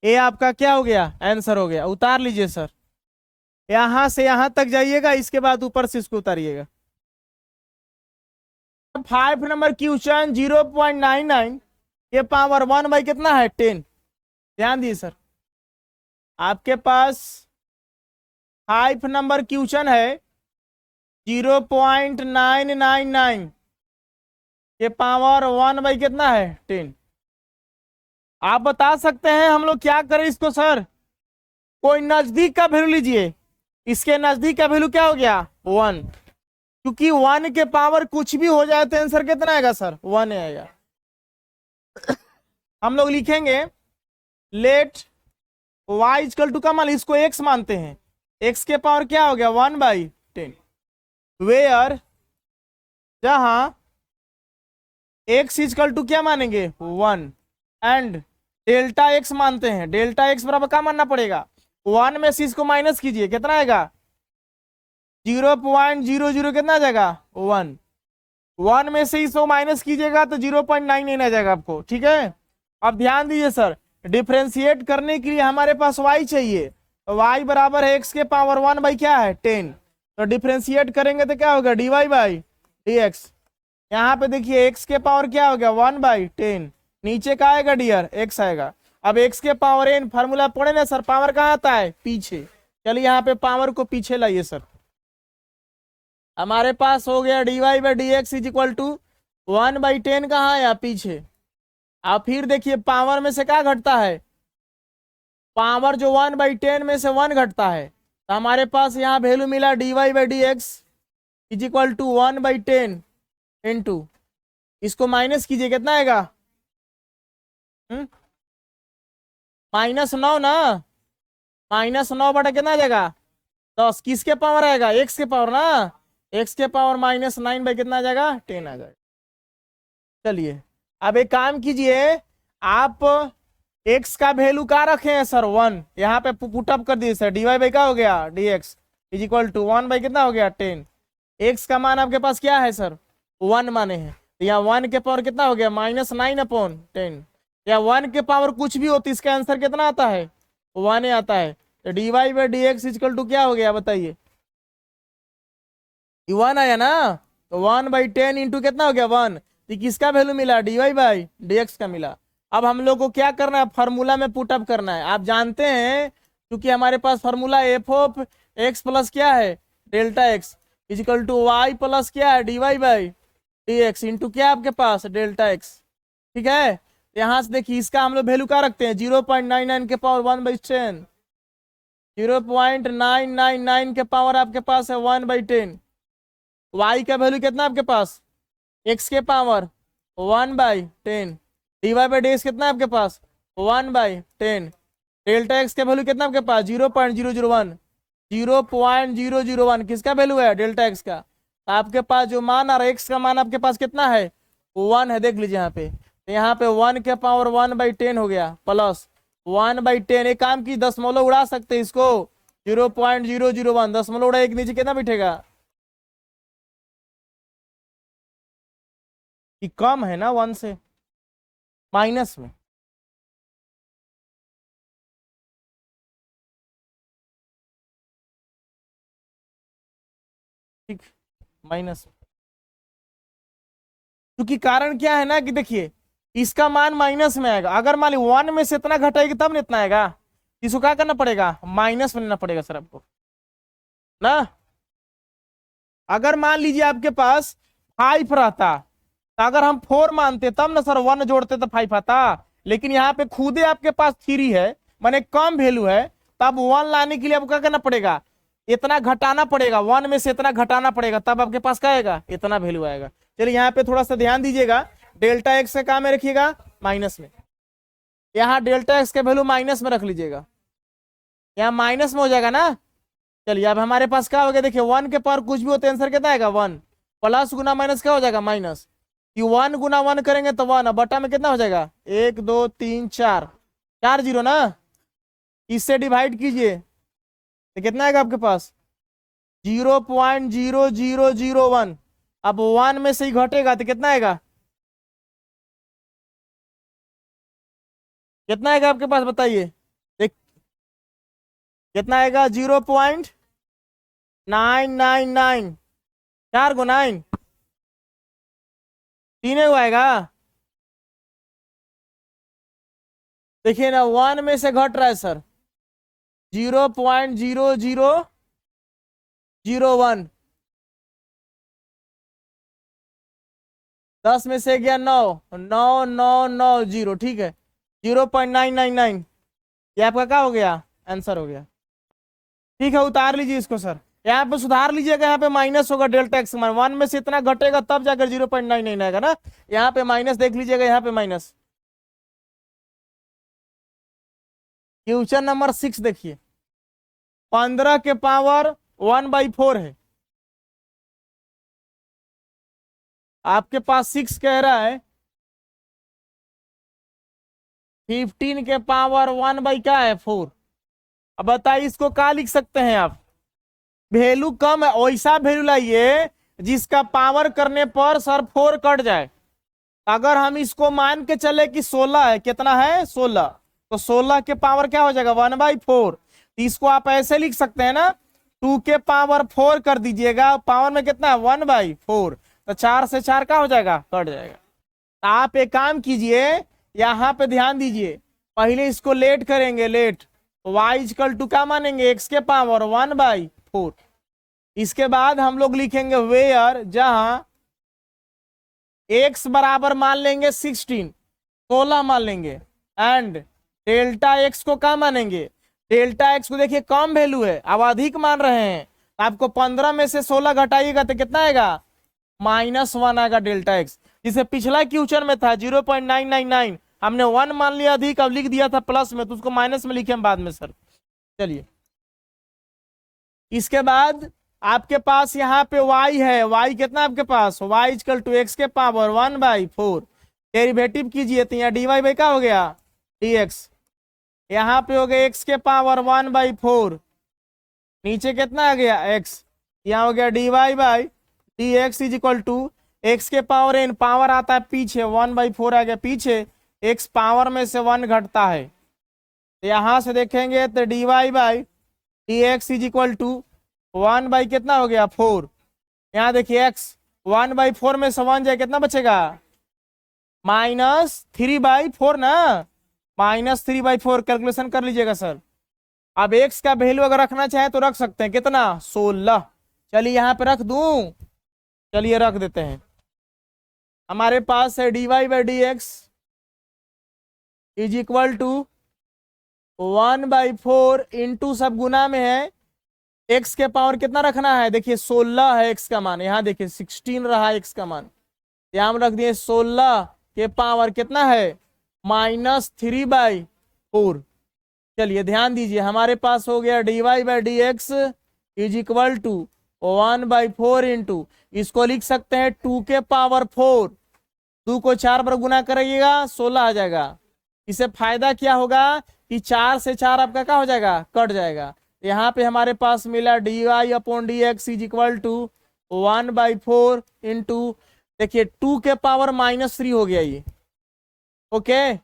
ये आपका क्या हो गया, आंसर हो गया, उतार लीजिए सर। यहां से यहां तक जाइएगा, इसके बाद ऊपर से इसको उतारिएगा। 5 नंबर क्वेश्चन 0.99 के पावर 1 बाई कितना है, 10। ध्यान दिए सर, आपके पास 5 नंबर क्वेश्चन है 0.999 के पावर 1 बाई कितना है, 10। आप बता सकते हैं हम लोग क्या करें इसको सर, कोई नजदीक का वैल्यू लीजिए, इसके नजदीक का वैल्यू क्या हो गया, 1, क्योंकि 1 के पावर कुछ भी हो जाए तो आंसर कितना आएगा सर, 1 आएगा। हम लोग लिखेंगे लेट y इक्वल टू का मान, इसको x मानते हैं, x के पावर क्या हो गया, 1/10, वेयर जहां x इक्वल टू क्या मानेंगे, 1, एंड डेल्टा x मानते हैं, डेल्टा x बराबर क्या मानना पड़ेगा, 1 में से इसको माइनस कीजिए, कितना आएगा, 0.00 कितना आ जाएगा, 1। 1 में से इसको माइनस कीजिएगा तो 0.99 आ जाएगा आपको, ठीक है। अब ध्यान दीजिए सर, डिफ्रेंशिएट करने के लिए हमारे पास y चाहिए, तो y बराबर है x के पावर 1 बाई क्या है, 10। तो डिफ्रेंशिएट करेंगे तो क्या होगा, dy बाई dx। यहाँ पे देखिए x के पावर क्या हो गया, 1/10, नीचे का आएगा डियर, x आएगा। अब x के पावर n, फार्मूला पढ़े ना सर, पावर कहाँ आता है, पीछे। चलिए यहाँ पे पावर को पीछे लाइए सर, हमारे पास हो गया dy/dx इज इक्वल टू 1/10, कहाँ आया, पीछे। अब फिर देखिए पावर में से क्या घटता है, पावर जो 1/10 में से 1 घटता है, तो हमारे पास यहाँ वैल्यू मिला dy/dx is equal to 1/10 into, इसको माइनस कीजिए, कितना आएगा, -9 ना, -9 बटा कितना आ जाएगा, 10, किसके पावर आएगा, x के पावर ना, x के पावर -9 बाई कितना आ जाएगा, 10 आ जाएगा। चलिए अब एक काम कीजिए, आप x का वैल्यू क्या रखे हैं सर, 1, यहाँ पे पुटअप कर दिए सर, dy बाई क्या हो गया, dx is equal to 1 by कितना हो गया, 10। x का मान आपके पास क्या है सर, 1 माने हैं, तो यहाँ 1 के पावर कितना हो गया, -9/10, या 1 के पावर कुछ भी हो तो इसका आंसर कितना आता है, 1 आता है। तो dy by dx equal to क्या हो गया बताइए, 1 आया ना, तो 1/10 इंटू कितना हो गया, 1, तो किसका वैल्यू मिला, dy बाई dx का मिला। अब हम लोग को क्या करना है, फार्मूला में पुटअप करना है। आप जानते हैं क्योंकि हमारे पास formula F of x plus क्या है, delta X equal to Y plus क्या है, dy बाई dx इंटू क्या आपके पास, डेल्टा एक्स, ठीक है। यहाँ से देखिए इसका हम लोग वैल्यू क्या रखते हैं, 0.99 के पावर 1/10, 0.999 के पावर आपके पास है 1/10, y का वैल्यू कितना आपके पास, x के पावर 1/10, dy बाई dx कितना है आपके पास, 1/10, डेल्टा x का वैल्यू कितना आपके पास, 0.001, 0.001 किसका वैल्यू है, डेल्टा x का। तो आपके पास जो मान आ रहा है, x का मान आपके पास कितना है, 1 है, देख लीजिए यहाँ पे, तो यहाँ पे 1 के पावर 1/10 हो गया, प्लस 1/10, एक काम की दशमलव उड़ा सकते हैं इसको, 0.001 दशमलव उड़ा, एक नीचे कितना बैठेगा, कि कम है ना 1 से, माइनस में। ठीक, माइनस। क्योंकि कारण क्या है ना कि देखिए इसका मान माइनस में आएगा, अगर मान ली 1 में से इतना घटाएगी तब ना इतना आएगा, इसको क्या करना पड़ेगा, माइनस में लेना पड़ेगा सर आपको ना। अगर मान लीजिए आपके पास 5 रहता, तो अगर हम 4 मानते तब ना सर 1 जोड़ते तो 5 आता, लेकिन यहाँ पे खुदे आपके पास 3 है, माने कम वैल्यू है, तब 1 लाने के लिए आपको क्या करना पड़ेगा, इतना घटाना पड़ेगा, 1 में से इतना घटाना पड़ेगा, तब आपके पास क्या आएगा, इतना वैल्यू आएगा। चलिए यहाँ पे थोड़ा सा ध्यान दीजिएगा, डेल्टा एक्स का काम में रखिएगा माइनस में, यहाँ डेल्टा एक्स का वैल्यू माइनस में रख लीजिएगा, यहाँ माइनस में हो जाएगा ना। चलिए अब हमारे पास क्या हो गया, देखिए 1 के पावर कुछ भी होते आंसर कितना आएगा 1, प्लस गुना माइनस क्या हो जाएगा माइनस, कि 1 गुना 1 करेंगे तो 1, बटा में कितना हो जाएगा 1 2 3 4, 4 जीरो ना, इससे डिवाइड कीजिए तो कितना आएगा आपके पास 0.0001। अब 1 में से ही घटेगा तो कितना आएगा, कितना आएगा आपके पास बताइए, देख कितना आएगा 0.999, 4 को 9, 3 को आएगा। देखिए ना 1 में से घट रहा है सर 0.0001, 10 में से गया 9, 9990, ठीक है 0.999, ये आपका क्या हो गया, आंसर हो गया। ठीक है उतार लीजिए इसको सर, यहाँ पे सुधार लीजिएगा, यहाँ पे माइनस होगा डेल्टा एक्स मान, 1 में से इतना घटेगा तब जाकर 0.99 आएगा ना, यहाँ पे माइनस देख लीजिएगा, यहाँ पे माइनस। क्वेश्चन नंबर 6 देखिए, 15 के पावर 1/4 है, आपके पास 6 कह रहा है 15 के पावर 1 बाई क्या है 4। अब बताइए इसको क्या लिख सकते हैं आप, वैल्यू कम है वैसा वैल्यू लाइए जिसका पावर करने पर सर 4 कट जाए। अगर हम इसको मान के चले कि 16 है, कितना है 16, तो 16 के पावर क्या हो जाएगा 1/4, इसको आप ऐसे लिख सकते हैं ना 2 के पावर 4 कर दीजिएगा, पावर में कितना है 1/4, तो 4 से 4 क्या हो जाएगा कट जाएगा। आप एक काम कीजिए, यहाँ पे ध्यान दीजिए, पहले इसको लेट करेंगे, लेट y इक्वल टू क्या मानेंगे x के पावर 1/4, इसके बाद हम लोग लिखेंगे वेयर, जहां x बराबर मान लेंगे 16 मान लेंगे, एंड डेल्टा x को क्या मानेंगे, डेल्टा x को देखिए कम वैल्यू है, अब अधिक मान रहे हैं, आपको 15 में से 16 घटाइएगा तो कितना आएगा -1 आएगा डेल्टा x, जिसे पिछला क्वेश्चन में था 0.999, हमने 1 मान लिया अधिक, अब लिख दिया था प्लस में, तो उसको माइनस में लिखे हम बाद में सर। चलिए इसके बाद आपके पास यहाँ पे y है, y कितना आपके पास y इक्वल टू x के पावर 1/4, डेरिवेटिव कीजिए तो यहाँ dy बाई क्या हो गया dx, यहाँ पे हो गया x के पावर 1/4, नीचे कितना आ गया x, यहाँ हो गया dy by dx is equal to x के पावर n, पावर आता है पीछे 1/4 आ गया पीछे, x पावर में से 1 घटता है, तो यहां से देखेंगे तो dy by dx is equal to 1 by कितना हो गया 4, यहाँ देखिए x 1/4 में से 1 जाए कितना बचेगा -3/4 ना, -3/4 कैलकुलेशन कर लीजिएगा सर। अब x का वैल्यू अगर रखना चाहे तो रख सकते हैं, कितना 16, चलिए यहाँ पे रख दूं, चलिए रख देते हैं, हमारे पास है dy by dx is equal to 1/4 into सब गुना में है, x के पावर कितना रखना है, देखिए 16 है x का मान, यहाँ देखिए 16 रहा x का मान, यहाँ हम रख दिए 16 के पावर कितना है -3/4। चलिए ध्यान दीजिए, हमारे पास हो गया dy by dx is equal to 1/4 into, इसको लिख सकते हैं 2 के पावर 4, 2 को 4 पर गुना करिएगा 16 आ जाएगा। इससे फायदा क्या होगा कि 4 से 4 आपका क्या हो जाएगा कट जाएगा, यहाँ पे हमारे पास मिला dy/dx is equal to 1/4 into, देखिए 2 के पावर -3 हो गया ये, ओके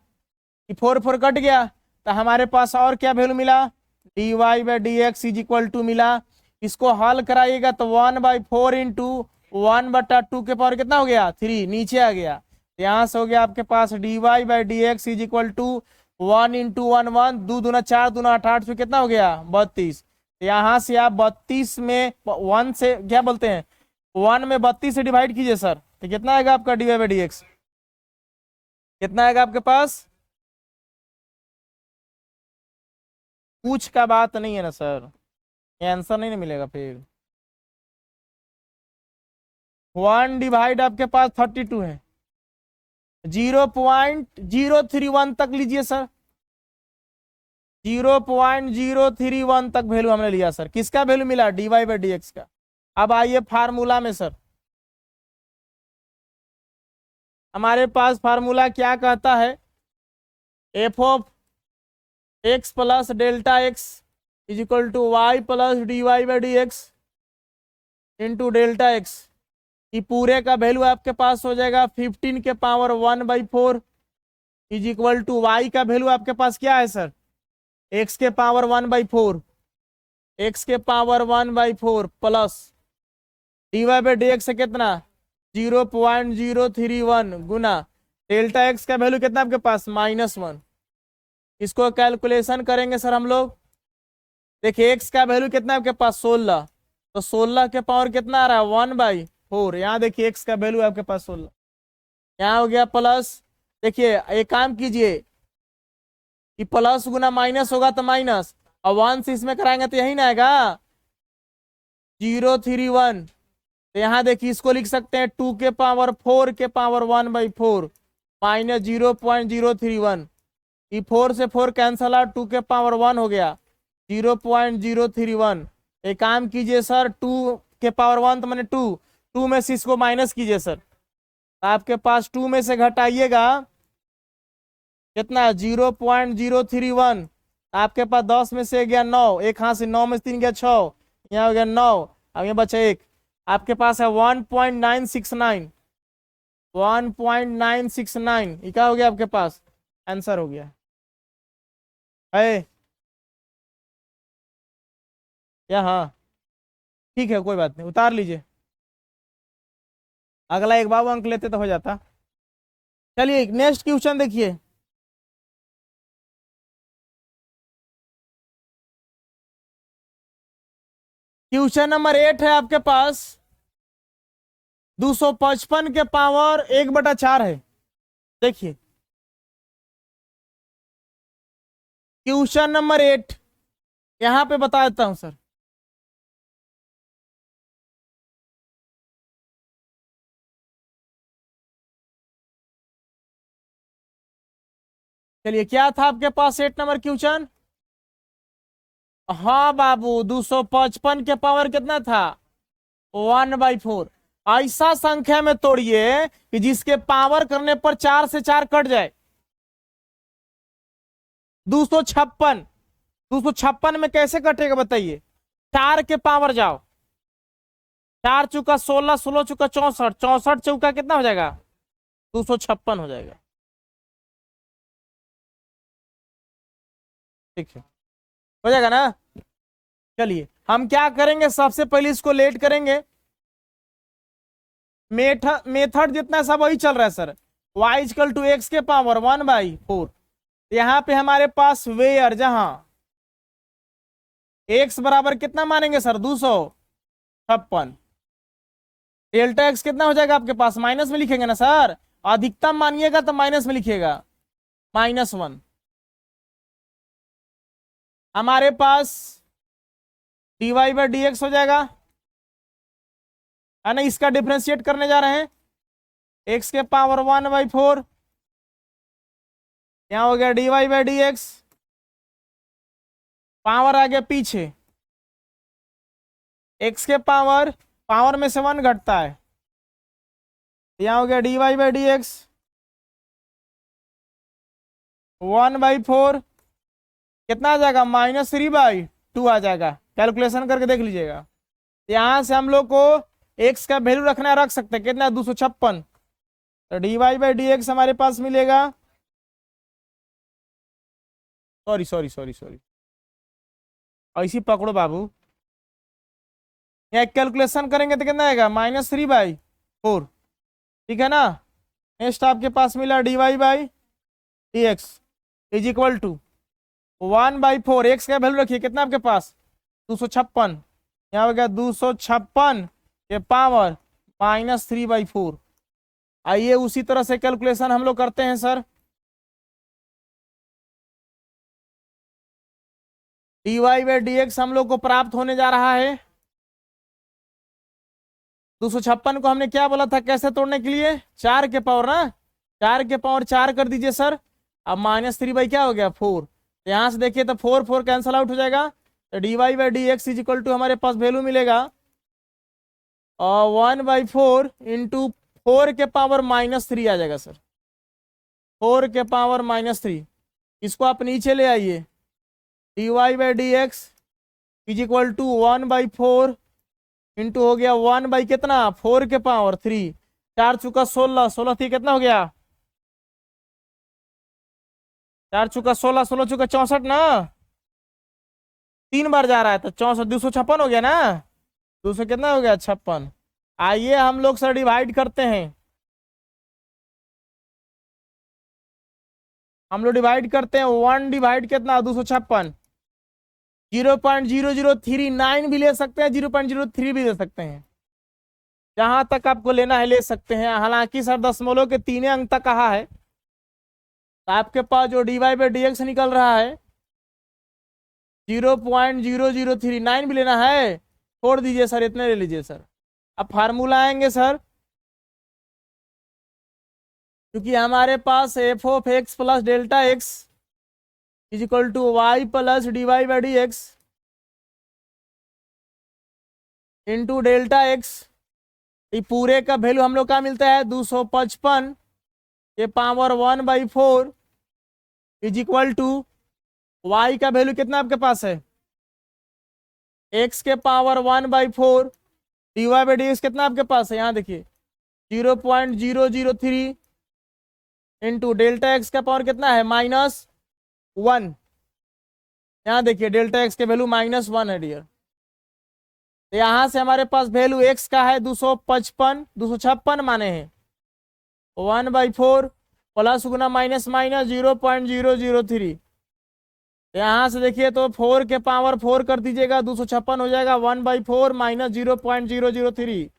4 कट गया, तो हमारे पास और क्या वैल्यू मिला dy by dx is equal to मिला इसको हल कराइएगा तो 1/4 इंटू 1/2 के पावर कितना हो गया 3, नीचे आ गया। यहां से हो गया आपके पास dy/dx is equal to 1 into 1 1, 2 दूना 4, दूना 8, 8 से कितना हो गया 32। यहां से आप 32 में 1 से क्या बोलते हैं 1 में 32 से डिवाइड कीजिए सर, तो कितना आएगा आपका dy/dx, कितना आएगा आपके पास। कुछ का बात नहीं है ना सर, ये आंसर नहीं ना मिलेगा फिर। 1 डिवाइड आपके पास 32 है, 0.031 तक लीजिए सर, 0.031 तक वैल्यू हमने लिया सर। किसका वैल्यू मिला dy/dx का। अब आइए फार्मूला में सर, हमारे पास फार्मूला क्या कहता है, f of x plus delta x is equal to Y plus dy/dx into delta x. ये पूरे का वैल्यू आपके पास हो जाएगा 15 के power 1/4 is equal to y का वैल्यू आपके पास क्या है सर, एक्स के पावर 1/4, एक्स के पावर 1/4 प्लस dy/dx से कितना 0.031 गुना डेल्टा एक्स का वैल्यू कितना आपके पास -1। इसको कैलकुलेशन करेंगे सर हम लोग। देखिए एक्स का वैल्यू कितना है आपके पास 16, तो 16 के पावर कितना आ रहा है 1/4। यहाँ देखिए एक्स का वैल्यू आपके पास 16, यहाँ हो गया प्लस। देखिए एक काम कीजिए कि प्लस गुना माइनस होगा तो माइनस, और 1 से इसमें कराएंगे तो यही ना आएगा 031। तो यहाँ देखिए इसको लिख सकते हैं 2 के पावर 4 के पावर 1/4 माइनस 0.031। ये 4 से 4 कैंसल आउट, 2 के पावर 1 हो गया 0.031। एक काम कीजिए सर 2 के पावर 1 तो मैंने 2 में से इसको माइनस कीजिए सर, आपके पास 2 में से घटाइएगा कितना 0.031, आपके पास 10 में से गया 9, एक हाथ से 9 में से 3 गया 6, यहाँ हो गया 9, अब ये बचा 1, आपके पास है 1.969, 1.969 ये क्या हो गया आपके पास आंसर हो गया है क्या। हाँ ठीक है कोई बात नहीं, उतार लीजिए, अगला एक बार अंक लेते तो हो जाता। चलिए नेक्स्ट क्वेश्चन देखिए, क्वेश्चन नंबर 8 है आपके पास 255 के पावर 1/4 है। देखिए क्वेश्चन नंबर 8 यहां पे बता देता हूं सर। चलिए क्या था आपके पास 8 नंबर क्वेश्चन। हाँ बाबू 255 के पावर कितना था 1/4। ऐसा संख्या में तोड़िए कि जिसके पावर करने पर 4 से 4 कट जाए। 256, 256 में कैसे कटेगा बताइए, 4 के पावर जाओ, 4 चौका 16, 16 चौका 64, 64 चौका कितना हो जाएगा 256 हो जाएगा। ठीक है हो जाएगा ना। चलिए हम क्या करेंगे, सबसे पहले इसको लेट करेंगे। मेथड जितना सब वही चल रहा है sir, y equal to x के पावर 1/4। यहाँ पे हमारे पास वेयर जहां x बराबर कितना मानेंगे सर 256, डेल्टा एक्स कितना हो जाएगा आपके पास माइनस में लिखेंगे ना सर, अधिकतम मानिएगा तो माइनस में लिखिएगा -1। हमारे पास dy/dx हो जाएगा है ना, इसका डिफरेंशिएट करने जा रहे हैं, x के पावर 1/4, यहाँ हो गया dy/dx, पावर आ गया पीछे, x के पावर में से 1 घटता है, यहाँ हो गया dy/dx 1/4 कितना आ जाएगा -3/2 आ जाएगा। कैलकुलेशन करके देख लीजिएगा। यहां से हम लोग को x का वैल्यू रखना रख सकते हैं कितना 256, तो dy/dx हमारे पास मिलेगा, सॉरी ऐसी पकड़ो बाबू, यहाँ कैलकुलेशन करेंगे तो कितना आएगा -3/4। ठीक है ना। नेक्स्ट आपके पास मिला dy/dx is equal to 1/4। X का वैल्यू रखिए कितना आपके पास 256। यहाँ हो गया 256 के पावर -3/4। आइए उसी तरह से कैलकुलेशन हम लोग करते हैं सर। dy/dx हम लोग को प्राप्त होने जा रहा है 256 को हमने क्या बोला था कैसे तोड़ने के लिए 4 के पावर ना, 4 के पावर 4 कर दीजिए सर। अब -3 क्या हो गया 4। तो यहाँ से देखिए तो 4 कैंसल आउट हो जाएगा। तो dy/dx इज इक्वल टू हमारे पास वैल्यू मिलेगा और 1/4 इंटू 4 के पावर -3 आ जाएगा सर। 4 के पावर -3 इसको आप नीचे ले आइए। dy/dx is equal to 1/4 into हो गया 1 कितना 4 के पावर 3। 4 चुका 16, 16 थी कितना हो गया 4 चुका 16, 16 चुका 64 ना। 3 बार जा रहा है तो 64 256 हो गया ना। 200 कितना हो गया 56। आइए हम लोग सर डिवाइड करते हैं। हम लोग डिवाइड करते हैं 1 डिवाइड कितना 256। 0.0039 भी ले सकते हैं 0.03 भी ले सकते हैं, जहां तक आपको लेना है ले सकते हैं। हालांकि सर दशमलव के 3 अंक तक कहा है तो आपके पास जो dy/dx निकल रहा है 0.0039 भी लेना है छोड़ दीजिए सर, इतने ले लीजिए सर। अब फार्मूला आएंगे सर, क्योंकि हमारे पास f(x + Δx is equal to y + dy/dx into Δx। ये पूरे का वैल्यू हम लोग का मिलता है 255 के power 1/4 is equal to y का वैल्यू कितना आपके पास है x के पावर 1/4 dy/dx कितना आपके पास है यहाँ देखिए 0.003 इंटू Δx का पावर कितना है -1। यहाँ देखिए Δx के वैल्यू -1 है डियर। तो यहाँ से हमारे पास वैल्यू x का है 256 माने हैं 1/4 प्लस गुना माइनस 0.003। यहाँ से देखिए तो 4 के पावर 4 कर दीजिएगा 256 हो जाएगा 1/4 - 0.003।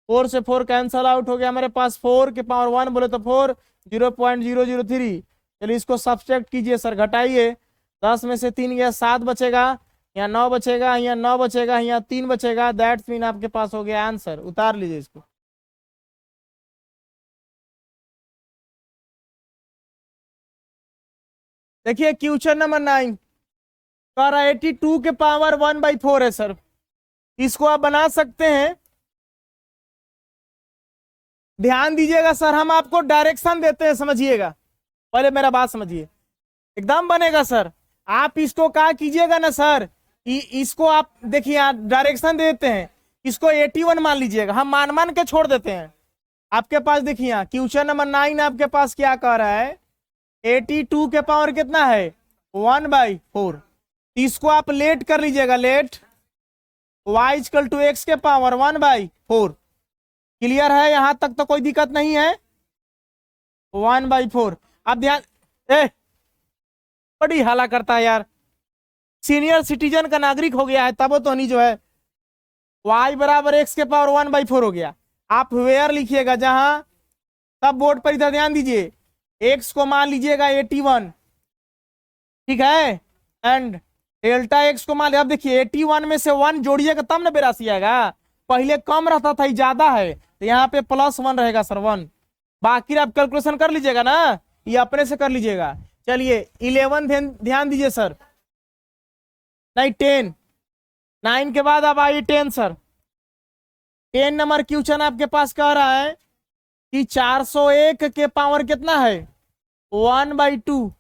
4 से 4 कैंसल आउट हो गया हमारे पास 4 के पावर 1 बोले तो 4 0.003। चलिए इसको सब्सट्रैक्ट कीजिए सर, घटाइए। 10 में से 3 गया 7 बचेगा, यहाँ 9 बचेगा, यहाँ 9 बचेगा, यहाँ 3 बचेगा। दैट्स मीन आपके पास हो गया आंसर। उतार लीजिए इसको। देखिए क्वेश्चन नंबर 9 कर 82 के पावर 1/4 है सर। इसको आप बना सकते हैं। ध्यान दीजिएगा सर, हम आपको डायरेक्शन देते हैं, समझिएगा। पहले मेरा बात समझिए, एकदम बनेगा सर। आप इसको क्या कीजिएगा ना सर, इसको आप देखिए डायरेक्शन देते हैं, इसको 81 मान लीजिएगा। हम मान के छोड़ देते हैं। आपके पास देखिए क्वेश्चन नंबर 9 आपके पास क्या कह रहा है 82 के पावर कितना है 1/4। इसको आप लेट कर लीजिएगा, लेट y = x के पावर 1/4। क्लियर है, यहां तक तो कोई दिक्कत नहीं है। 1/4। अब ध्यान बड़ी हाला करता है यार, सीनियर सिटीजन का नागरिक हो गया है तब तो नहीं जो है y = x के पावर 1/4 हो गया। आप वेयर लिखिएगा जहां, तब बोर्ड पर इधर ध्यान दीजिए। x को मान लीजिएगा 81, ठीक है, एंड Δx को मान लिया। अब देखिए 81 में से 1 जोड़िएगा तब ना 82 आएगा। पहले कम रहता था, ज्यादा है तो यहाँ पे +1 रहेगा सर 1। बाकी आप कैलकुलेशन कर लीजिएगा ना, ये अपने से कर लीजिएगा। चलिए 11 ध्यान दीजिए सर, नहीं 10, 9 के बाद अब आइए 10 सर। 10 नंबर क्वेश्चन आपके पास कह रहा है कि 401 के पावर कितना है 1/2।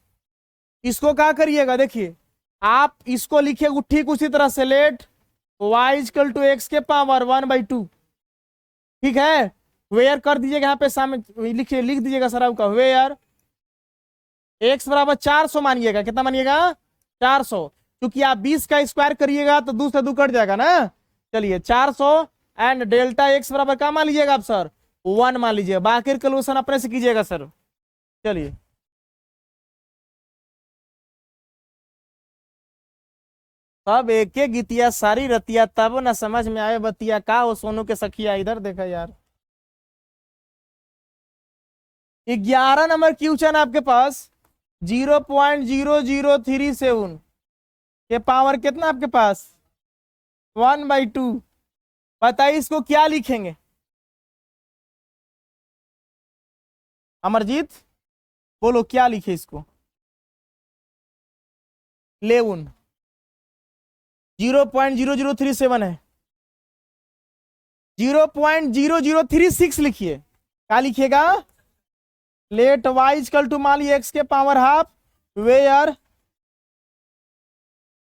इसको क्या करिएगा, देखिए आप इसको लिखिए ठीक उसी तरह से, लेट y = x के पावर 1/2, ठीक है। वेयर कर दीजिएगा, यहाँ पे सामने लिखिए, लिख दीजिएगा सर आपका वेयर x = 400 मानिएगा। कितना मानिएगा 400, क्योंकि आप 20 का स्क्वायर करिएगा तो 2 से 2 कट जाएगा ना। चलिए 400 एंड डेल्टा एक्स बराबर क्या मान लीजिएगा आप सर 1 मान लीजिए, बाकी कैलकुलेशन अपने से कीजिएगा सर। चलिए अब एक एक गीतिया सारी रतिया तब न समझ में आए बतिया का वो सोनू के सखिया। इधर देखा यार 11 नंबर क्वेश्चन आपके पास 0.0037 के पावर कितना आपके पास 1/2। बताइए इसको क्या लिखेंगे अमरजीत, बोलो क्या लिखे इसको। लेवन 0.0037 है, 0.0036 लिखिए। क्या लिखिएगा लेट वाई इक्वल टू मान लीजिए एक्स के power half where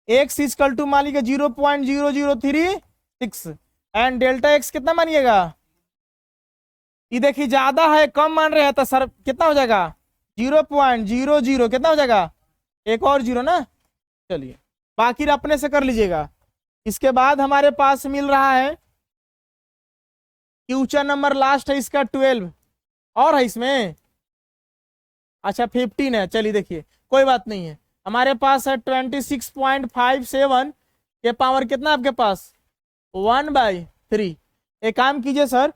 x equal to मान लीजिए 0.0036 एंड डेल्टा एक्स कितना मानिएगा। ये देखिए ज्यादा है कम मान रहे हैं तो सर कितना हो जाएगा 0.00 कितना हो जाएगा एक और जीरो ना। चलिए बाकी अपने से कर लीजिएगा। इसके बाद हमारे पास मिल रहा है क्वेश्चन नंबर लास्ट है इसका 12 और है इसमें, अच्छा 15 है। चलिए देखिए कोई बात नहीं है, हमारे पास है 26.57 के पावर कितना आपके पास 1/3। एक काम कीजिए सर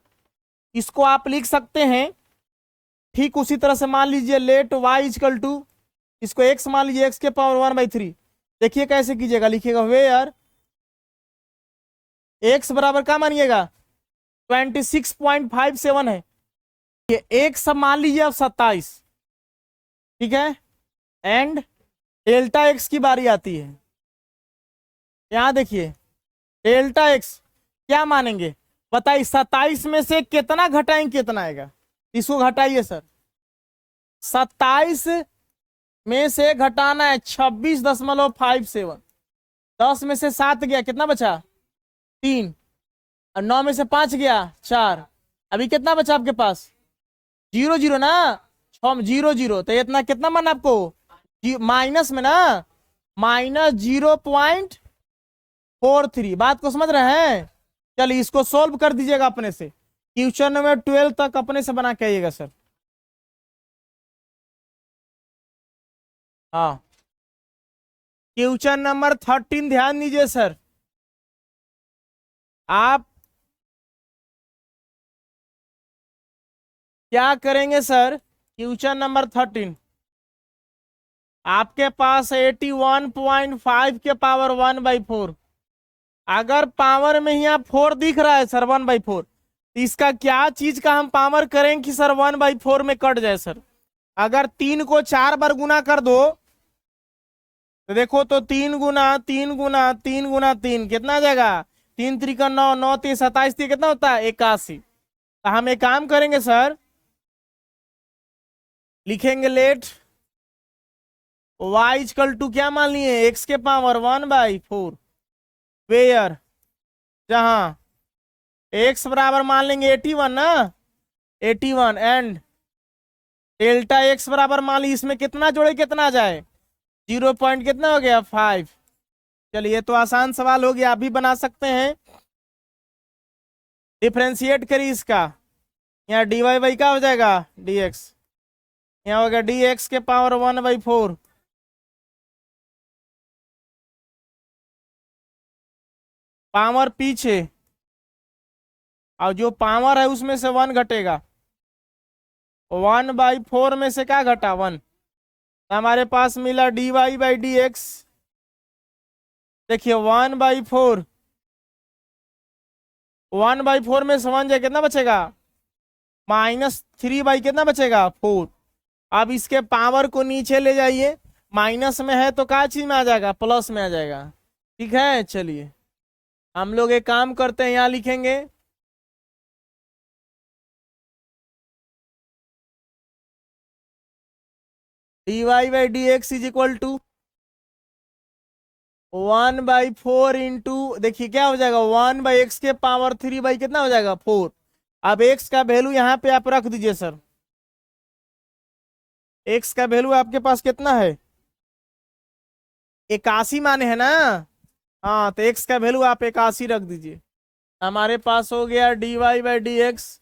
इसको आप लिख सकते हैं ठीक उसी तरह से, मान लीजिए लेट वाई इक्वल टू इसको एक्स मान लीजिए एक्स के पावर 1/3। देखिए कैसे कीजिएगा, लिखिएगा वेयर एक्स बराबर क्या मानिएगा 26.57 है, ये एक सब मान लीजिए अब 27, ठीक है। एंड डेल्टा एक्स की बारी आती है, यहां देखिए डेल्टा एक्स क्या मानेंगे बताइए 27 में से कितना घटाएंगे कितना आएगा, इसको घटाइए सर। 27 में से घटाना है 26.57, 10 में से 7 गया कितना बचा 3, और 9 में से 5 गया 4, अभी कितना बचा आपके पास 0 ना 0 तो इतना कितना मन आपको माइनस में ना -0.43। बात को समझ रहे हैं। चलिए इसको सोल्व कर दीजिएगा अपने से, क्वेश्चन नंबर 12 तक अपने से बना के आइएगा सर। हाँ क्वेश्चन नंबर 13 ध्यान दीजिए सर। आप क्या करेंगे सर, क्वेश्चन नंबर 13 आपके पास 81.5 के पावर 1/4। अगर पावर में ही आप 4 दिख रहा है सर 1/4, तो इसका क्या चीज का हम पावर करें कि सर 1/4 में कट जाए सर। अगर 3 को 4 बार गुना कर दो तो देखो तो 3 गुना 3 गुना 3 गुना 3 कितना आ जाएगा 3 3 9 9 3 27 कितना होता है 81। तो हम एक काम करेंगे सर, लिखेंगे लेट y इक्वल टू क्या मान लिए एक्स के पावर 1/4 वेयर जहां x बराबर मान लेंगे 81 ना 81 एंड डेल्टा x बराबर मान ली इसमें कितना जोड़े कितना आ जाए 0 पॉइंट कितना हो गया 5। चलिए तो आसान सवाल हो गया, आप भी बना सकते हैं। डिफ्रेंशिएट करिए इसका, यहाँ dy बाई क्या हो जाएगा dx, यहाँ हो गया dx के पावर 1/4 पावर पीछे, और जो पावर है उसमें से 1 घटेगा, 1/4 में से क्या घटा 1, तो हमारे पास मिला dy बाई dx। देखिए 1/4 1/4 में से 1 जाए कितना बचेगा -3 बाई कितना बचेगा 4। अब इसके पावर को नीचे ले जाइए, माइनस में है तो क्या चीज में आ जाएगा प्लस में आ जाएगा, ठीक है। चलिए हम लोग एक काम करते हैं, यहाँ लिखेंगे dy by dx is equal to 1/4 into, देखिए क्या हो जाएगा 1/x के पावर 3 बाई कितना हो जाएगा 4। अब x का वैल्यू यहाँ पे आप रख दीजिए सर, x का वैल्यू आपके पास कितना है 81 माने है ना, हाँ तो x का वैल्यू आप 81 रख दीजिए। हमारे पास हो गया dy by D x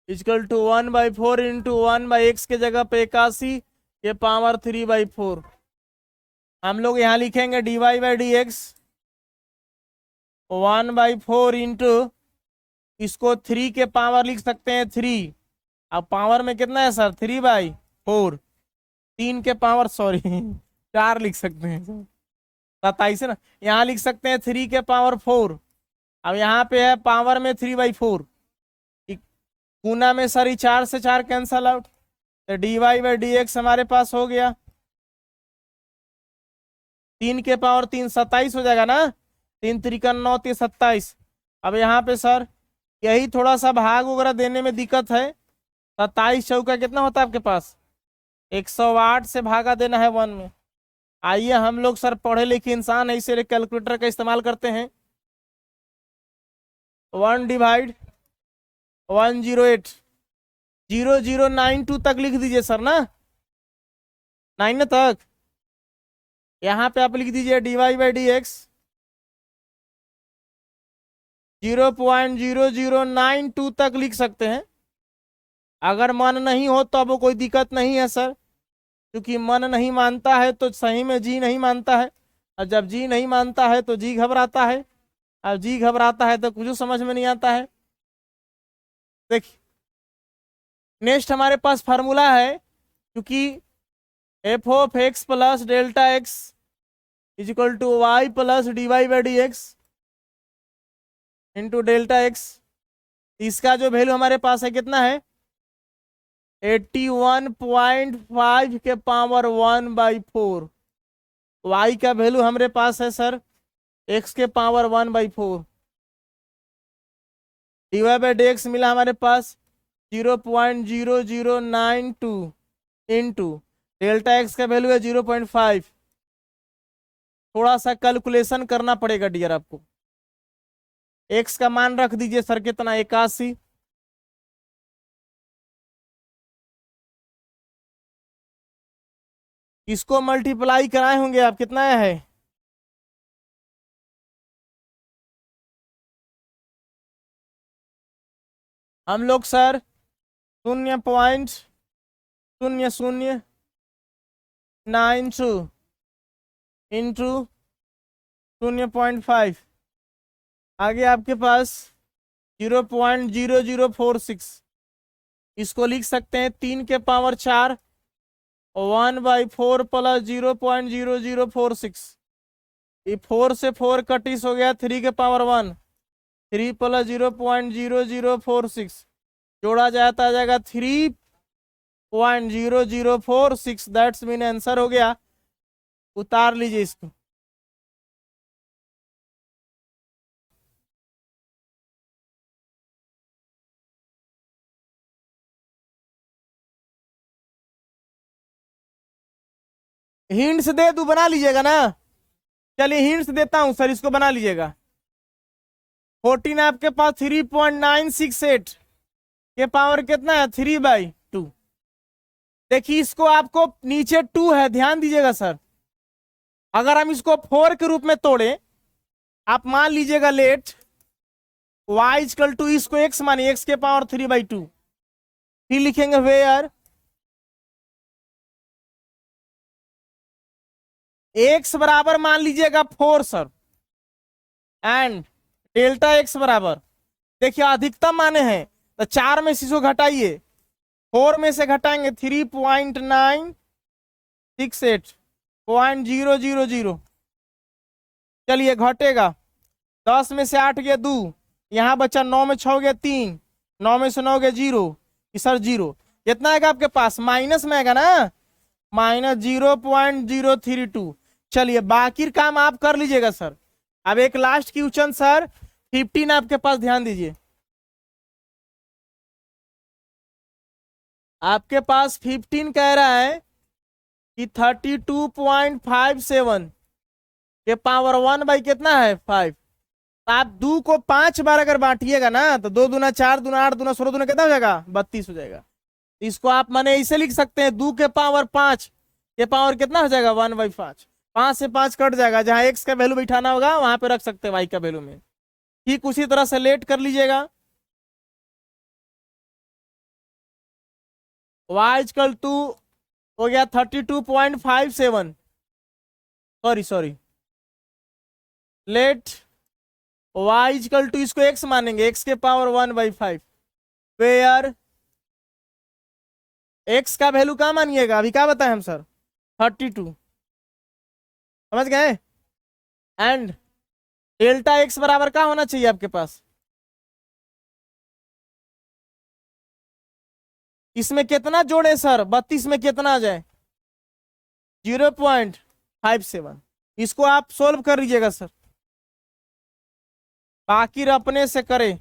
equal to 1/4 into 1/x के जगह पे 81 ये पावर 3/4। हम लोग यहाँ लिखेंगे dy by D x 1/4 into इसको 3 के पावर लिख सकते हैं 3। अब पावर में कितना है सर 3/4 3 के पावर सॉरी 4 लिख सकते हैं 27 है ना। यहाँ लिख सकते हैं 3 के पावर 4। अब यहाँ पे है पावर में 3/4 गुना में सर 4 से 4 कैंसल आउट तो dy बाई डी एक्स हमारे पास हो गया 3 के पावर 3 27 हो जाएगा ना। 3 त्रिका 9 3 27। अब यहाँ पे सर यही थोड़ा सा भाग वगैरह देने में दिक्कत है। 27 चौका कितना होता है आपके पास 108 से भागा देना है 1 में। आइए हम लोग सर पढ़े लिखे इंसान है इसीलिए कैलकुलेटर का इस्तेमाल करते हैं। 1 डिवाइड 108 0092 तक लिख दीजिए सर ना 9 तक। यहाँ पे आप लिख दीजिए dy बाई डी एक्स 0.0092 तक लिख सकते हैं। अगर मन नहीं हो तो अब कोई दिक्कत नहीं है सर, क्योंकि मन नहीं मानता है तो सही में जी नहीं मानता है, और जब जी नहीं मानता है तो जी घबराता है, और जी घबराता है तो कुछ समझ में नहीं आता है। देखिए नेक्स्ट हमारे पास फार्मूला है, क्योंकि f of x plus delta x is equal to Y plus D Y by D x into delta x. इसका जो वैल्यू हमारे पास है कितना है 81.5 के पावर 1/4। वाई का वैल्यू हमारे पास है सर एक्स के power 1/4। D Y by D x मिला हमारे पास 0.0092 इंटू डेल्टा एक्स का वैल्यू है 0.5। थोड़ा सा कैलकुलेशन करना पड़ेगा डियर आपको। एक्स का मान रख दीजिए सर कितना 81। इसको मल्टीप्लाई कराए होंगे आप, कितना है हम लोग सर 0.0092 इंटू 0.5 आगे आपके पास 0.0046। इसको लिख सकते हैं 3 के पावर 4 1/4 प्लस 0.0046। ये 4 से 4 कटिस हो गया 3 के पावर 1 3 प्लस 0.0046 जोड़ा जाता जाएगा 3.0046। दैट्स मीन आंसर हो गया। उतार लीजिए इसको। हिंट्स दे दूं बना लीजिएगा ना। चलिए हिंट्स देता हूं सर, इसको बना लीजिएगा। 14 आपके पास 3.968 के पावर कितना है 3/2। देखिए इसको आपको नीचे 2 है, ध्यान दीजिएगा सर। अगर हम इसको 4 के रूप में तोड़े, आप मान लीजिएगा लेट y इक्वल टू इसको x मानिए x के पावर 3/2। फिर लिखेंगे वेयर x बराबर मान लीजिएगा 4 सर, एंड डेल्टा x बराबर, देखिए अधिकतम माने हैं तो 4 में से इसको घटाइए, 4 में से घटाएंगे 3.968.000। चलिए घटेगा 10 में से 8 गया 2, यहाँ बचा 9 में 6 गया 3, 9 में से 9 गया 0, सर 0। कितना आएगा आपके पास माइनस में आएगा ना, -0.032। चलिए बाकी काम आप कर लीजिएगा सर। अब एक लास्ट क्वेश्चन सर 15 आपके पास, ध्यान दीजिए। आपके पास 15 कह रहा है कि 32.57 के पावर 1 बाई कितना है 5। आप 2 को 5 बार अगर बांटिएगा ना तो 2 दूना 4 दूना 8 दूना 16 दूना कितना हो जाएगा 32 हो जाएगा। इसको आप माने इसे लिख सकते हैं 2 के पावर 5 के पावर कितना हो जाएगा 1/5। 5 से 5 कट जाएगा, जहां x का वैल्यू बैठाना होगा वहां पे रख सकते हैं y का वैल्यू में। ठीक उसी तरह से लेट कर लीजिएगा। y इक्वल टू हो गया 32.57, sorry let y equal to, इसको x मानेंगे, x के पावर 1/5, वेयर x का वैल्यू क्या मानिएगा, अभी क्या बताएं हम सर, 32, समझ गए। एंड डेल्टा x बराबर क्या होना चाहिए आपके पास, इसमें कितना जोड़े सर, 32 में कितना आ जाए, 0.57, इसको आप सोल्व कर लीजिएगा सर, बाकी अपने से करे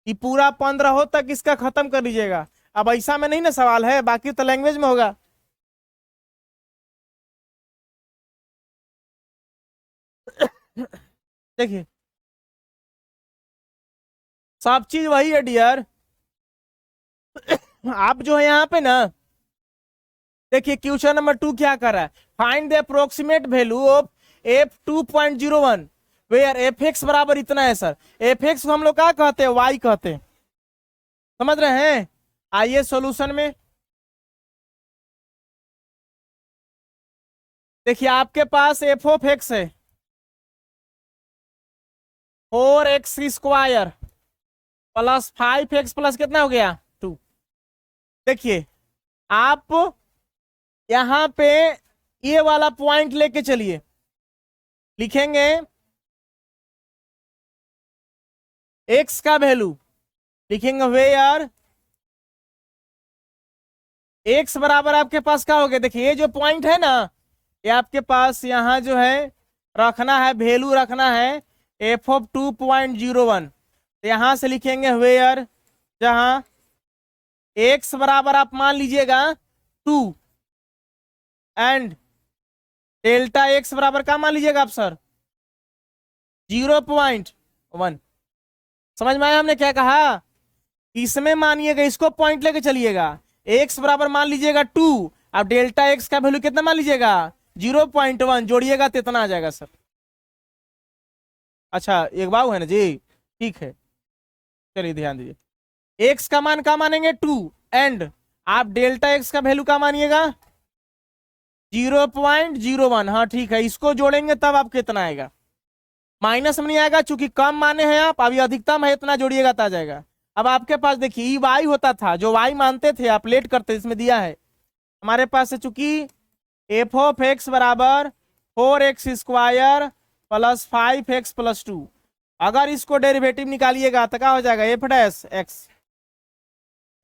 कि पूरा 15 हो तक इसका खत्म कर लीजिएगा। अब ऐसा में नहीं ना सवाल है, बाकी तो लैंग्वेज में होगा। देखिए सब चीज वही है डियर। आप जो है यहाँ पे ना देखिए क्वेश्चन नंबर 2 क्या कर रहा है, find the approximate value of f2.01 where fx बराबर इतना है सर। fx को हम लोग क्या कहते हैं, y कहते हैं, समझ रहे हैं। आइए सॉल्यूशन में देखिए आपके पास f ऑफ x है 4x² प्लस 5x प्लस कितना हो गया 2। देखिए आप यहां पे ये वाला पॉइंट लेके चलिए, लिखेंगे x का वैल्यू, लिखेंगे वेयर x बराबर आपके पास क्या हो गया, देखिए ये जो पॉइंट है ना, ये आपके पास यहां जो है रखना है, वैल्यू रखना है f ऑफ 2.01, यहां से लिखेंगे वेयर जहां x बराबर आप मान लीजिएगा 2 एंड डेल्टा x बराबर क्या मान लीजिएगा आप सर 0.1। समझ में आया हमने क्या कहा, इसमें मानिएगा, इसको पॉइंट लेके चलिएगा, x बराबर मान लीजिएगा 2, अब डेल्टा x का वैल्यू कितना मान लीजिएगा 0.1, जोड़िएगा तो इतना आ जाएगा सर। अच्छा एक बात है ना जी, ठीक है चलिए ध्यान दीजिए, x का मान क्या मानेंगे 2 एंड आप डेल्टा x का वैल्यू क्या मानिएगा 0.01, हाँ ठीक है, इसको जोड़ेंगे तब आपको इतना आएगा, माइनस में नहीं आएगा, चूंकि कम माने हैं आप, अभी अधिकतम है, इतना जोड़िएगा तो आ जाएगा। अब आपके पास देखिए ई वाई होता था, जो वाई मानते थे आप लेट करते, इसमें दिया है हमारे पास से, चूंकि एफ ऑफ एक्स बराबर 4x² प्लस 5x प्लस 2, अगर इसको डेरिवेटिव निकालिएगा तो क्या हो जाएगा एफ डैश एक्स,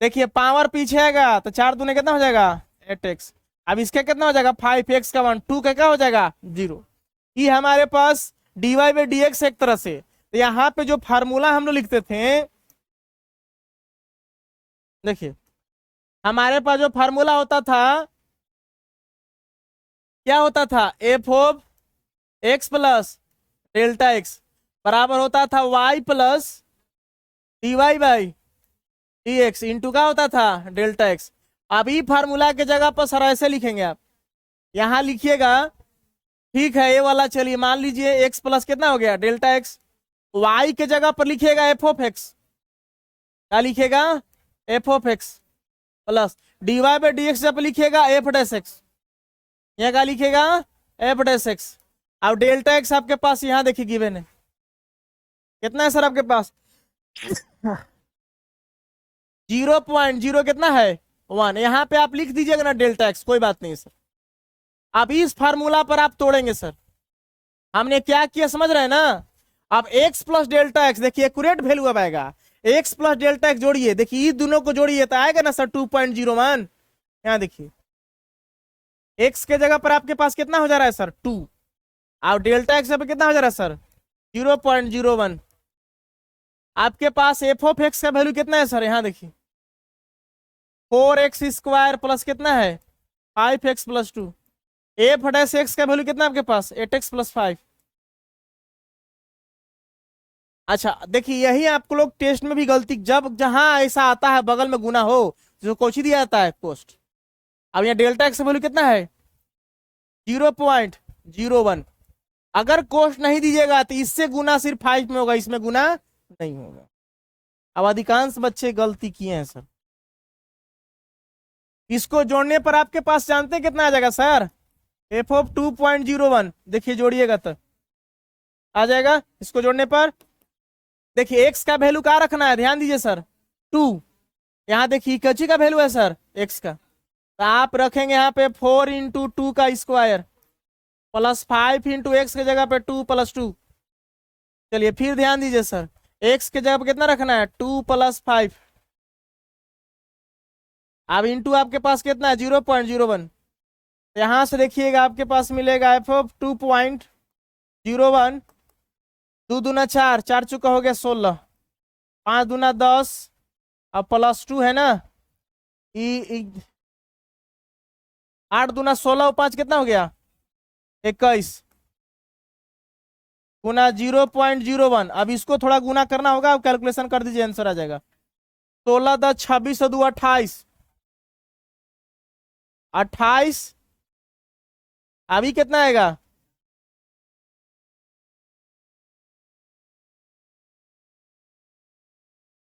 देखिए पावर पीछे आएगा तो 4 दूने कितना हो जाएगा 8x, अब इसका कितना हो जाएगा 5x का 1, 2 का क्या हो जाएगा 0। ये हमारे पास dy बाई डी एक्स एक तरह से, तो यहाँ पे जो फार्मूला हम लोग लिखते थे, देखिए हमारे पास जो फार्मूला होता था क्या होता था, F of x plus delta x बराबर होता था y plus dy by D x into का होता था डेल्टा एक्स। अभी फार्मूला के जगह पर सर ऐसे लिखेंगे आप, यहां लिखिएगा, ठीक है ये वाला, चलिए मान लीजिए x प्लस कितना हो गया डेल्टा एक्स, y के जगह पर लिखिएगा एफ ऑफ एक्स, क्या लिखिएगा F of x plus dy by D x जब लिखिएगा एफ डैश एक्स, यहाँ क्या लिखिएगा एफ डैश एक्स। अब डेल्टा एक्स आपके पास यहाँ देखिए गिवन है, कितना है सर आपके पास 0.0 कितना है 1, यहाँ पे आप लिख दीजिएगा ना डेल्टा एक्स, कोई बात नहीं सर। अब इस फार्मूला पर आप तोड़ेंगे सर, हमने क्या किया समझ रहे हैं ना। अब x प्लस डेल्टा एक्स, देखिए एक्यूरेट वैल्यू अब आएगा, x प्लस डेल्टा एक्स जोड़िए, देखिए ये दोनों को जोड़िए तो आएगा ना सर 2.01, यहाँ देखिए x के जगह पर आपके पास कितना हो जा रहा है सर 2, और डेल्टा एक्स पे कितना हो जा रहा है सर 0.01। आपके पास एफ ऑफ एक्स का वैल्यू कितना है सर, यहाँ देखिए 4x² प्लस कितना है 5x plus 2, F dash x का वैल्यू कितना आपके पास 8x प्लस 5। अच्छा देखिए यही आपको लोग टेस्ट में भी गलती, जब जहां ऐसा आता है बगल में गुना हो, जो कोची दिया जाता है पोस्ट, अब यहाँ डेल्टा एक्स का वैल्यू कितना है 0.01, अगर कोष्ट नहीं दीजिएगा तो इससे गुना सिर्फ 5 में होगा, इसमें गुना नहीं होगा। अब अधिकांश बच्चे गलती किए हैं सर। इसको जोड़ने पर आपके पास जानते हैं कितना आ जाएगा सर? एफ ऑफ 2.01, देखिए जोड़िएगा तो आ जाएगा। इसको जोड़ने पर देखिए एक्स का वैल्यू क्या रखना है, ध्यान दीजिए सर, 2। यहाँ देखिए कच्ची का वैल्यू है सर एक्स का, तो आप रखेंगे यहाँ पे 4 इंटू 2 का स्क्वायर प्लस 5 इंटू एक्स के जगह पे 2 प्लस 2। चलिए फिर ध्यान दीजिए सर, एक्स के जगह पे कितना रखना है, 2 प्लस 5। अब इंटू आपके पास कितना है, 0.01। यहां से देखिएगा आपके पास मिलेगा एफ ऑफ 2.01, 2 दूना 4, 4 चुका हो गया 16, 5 दूना 10, अब प्लस 2 है ना, 8 दूना 16 और 5 कितना हो गया 21 गुना 0.01। अब इसको थोड़ा गुना करना होगा, अब कैलकुलेशन कर दीजिए, आंसर आ जाएगा 16 10 26 और 2 28, 28। अभी कितना आएगा,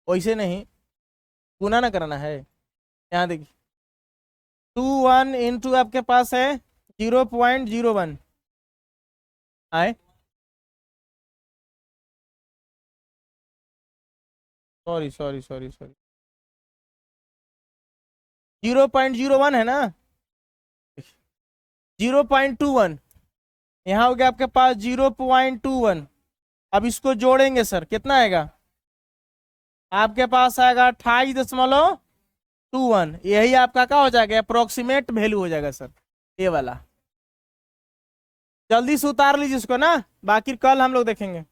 वैसे नहीं गुना ना करना है। यहाँ देखिए 21 इंटू आपके पास है 0.01 आए, सॉरी सॉरी सॉरी सॉरी, 0.01 है ना, 0.21, यहाँ हो गया आपके पास 0.21। अब इसको जोड़ेंगे सर, कितना आएगा आपके पास आएगा 28.21। यही आपका क्या हो जाएगा, अप्रोक्सीमेट वैल्यू हो जाएगा सर, ये वाला। जल्दी से उतार लीजिए इसको ना, बाकी कल हम लोग देखेंगे।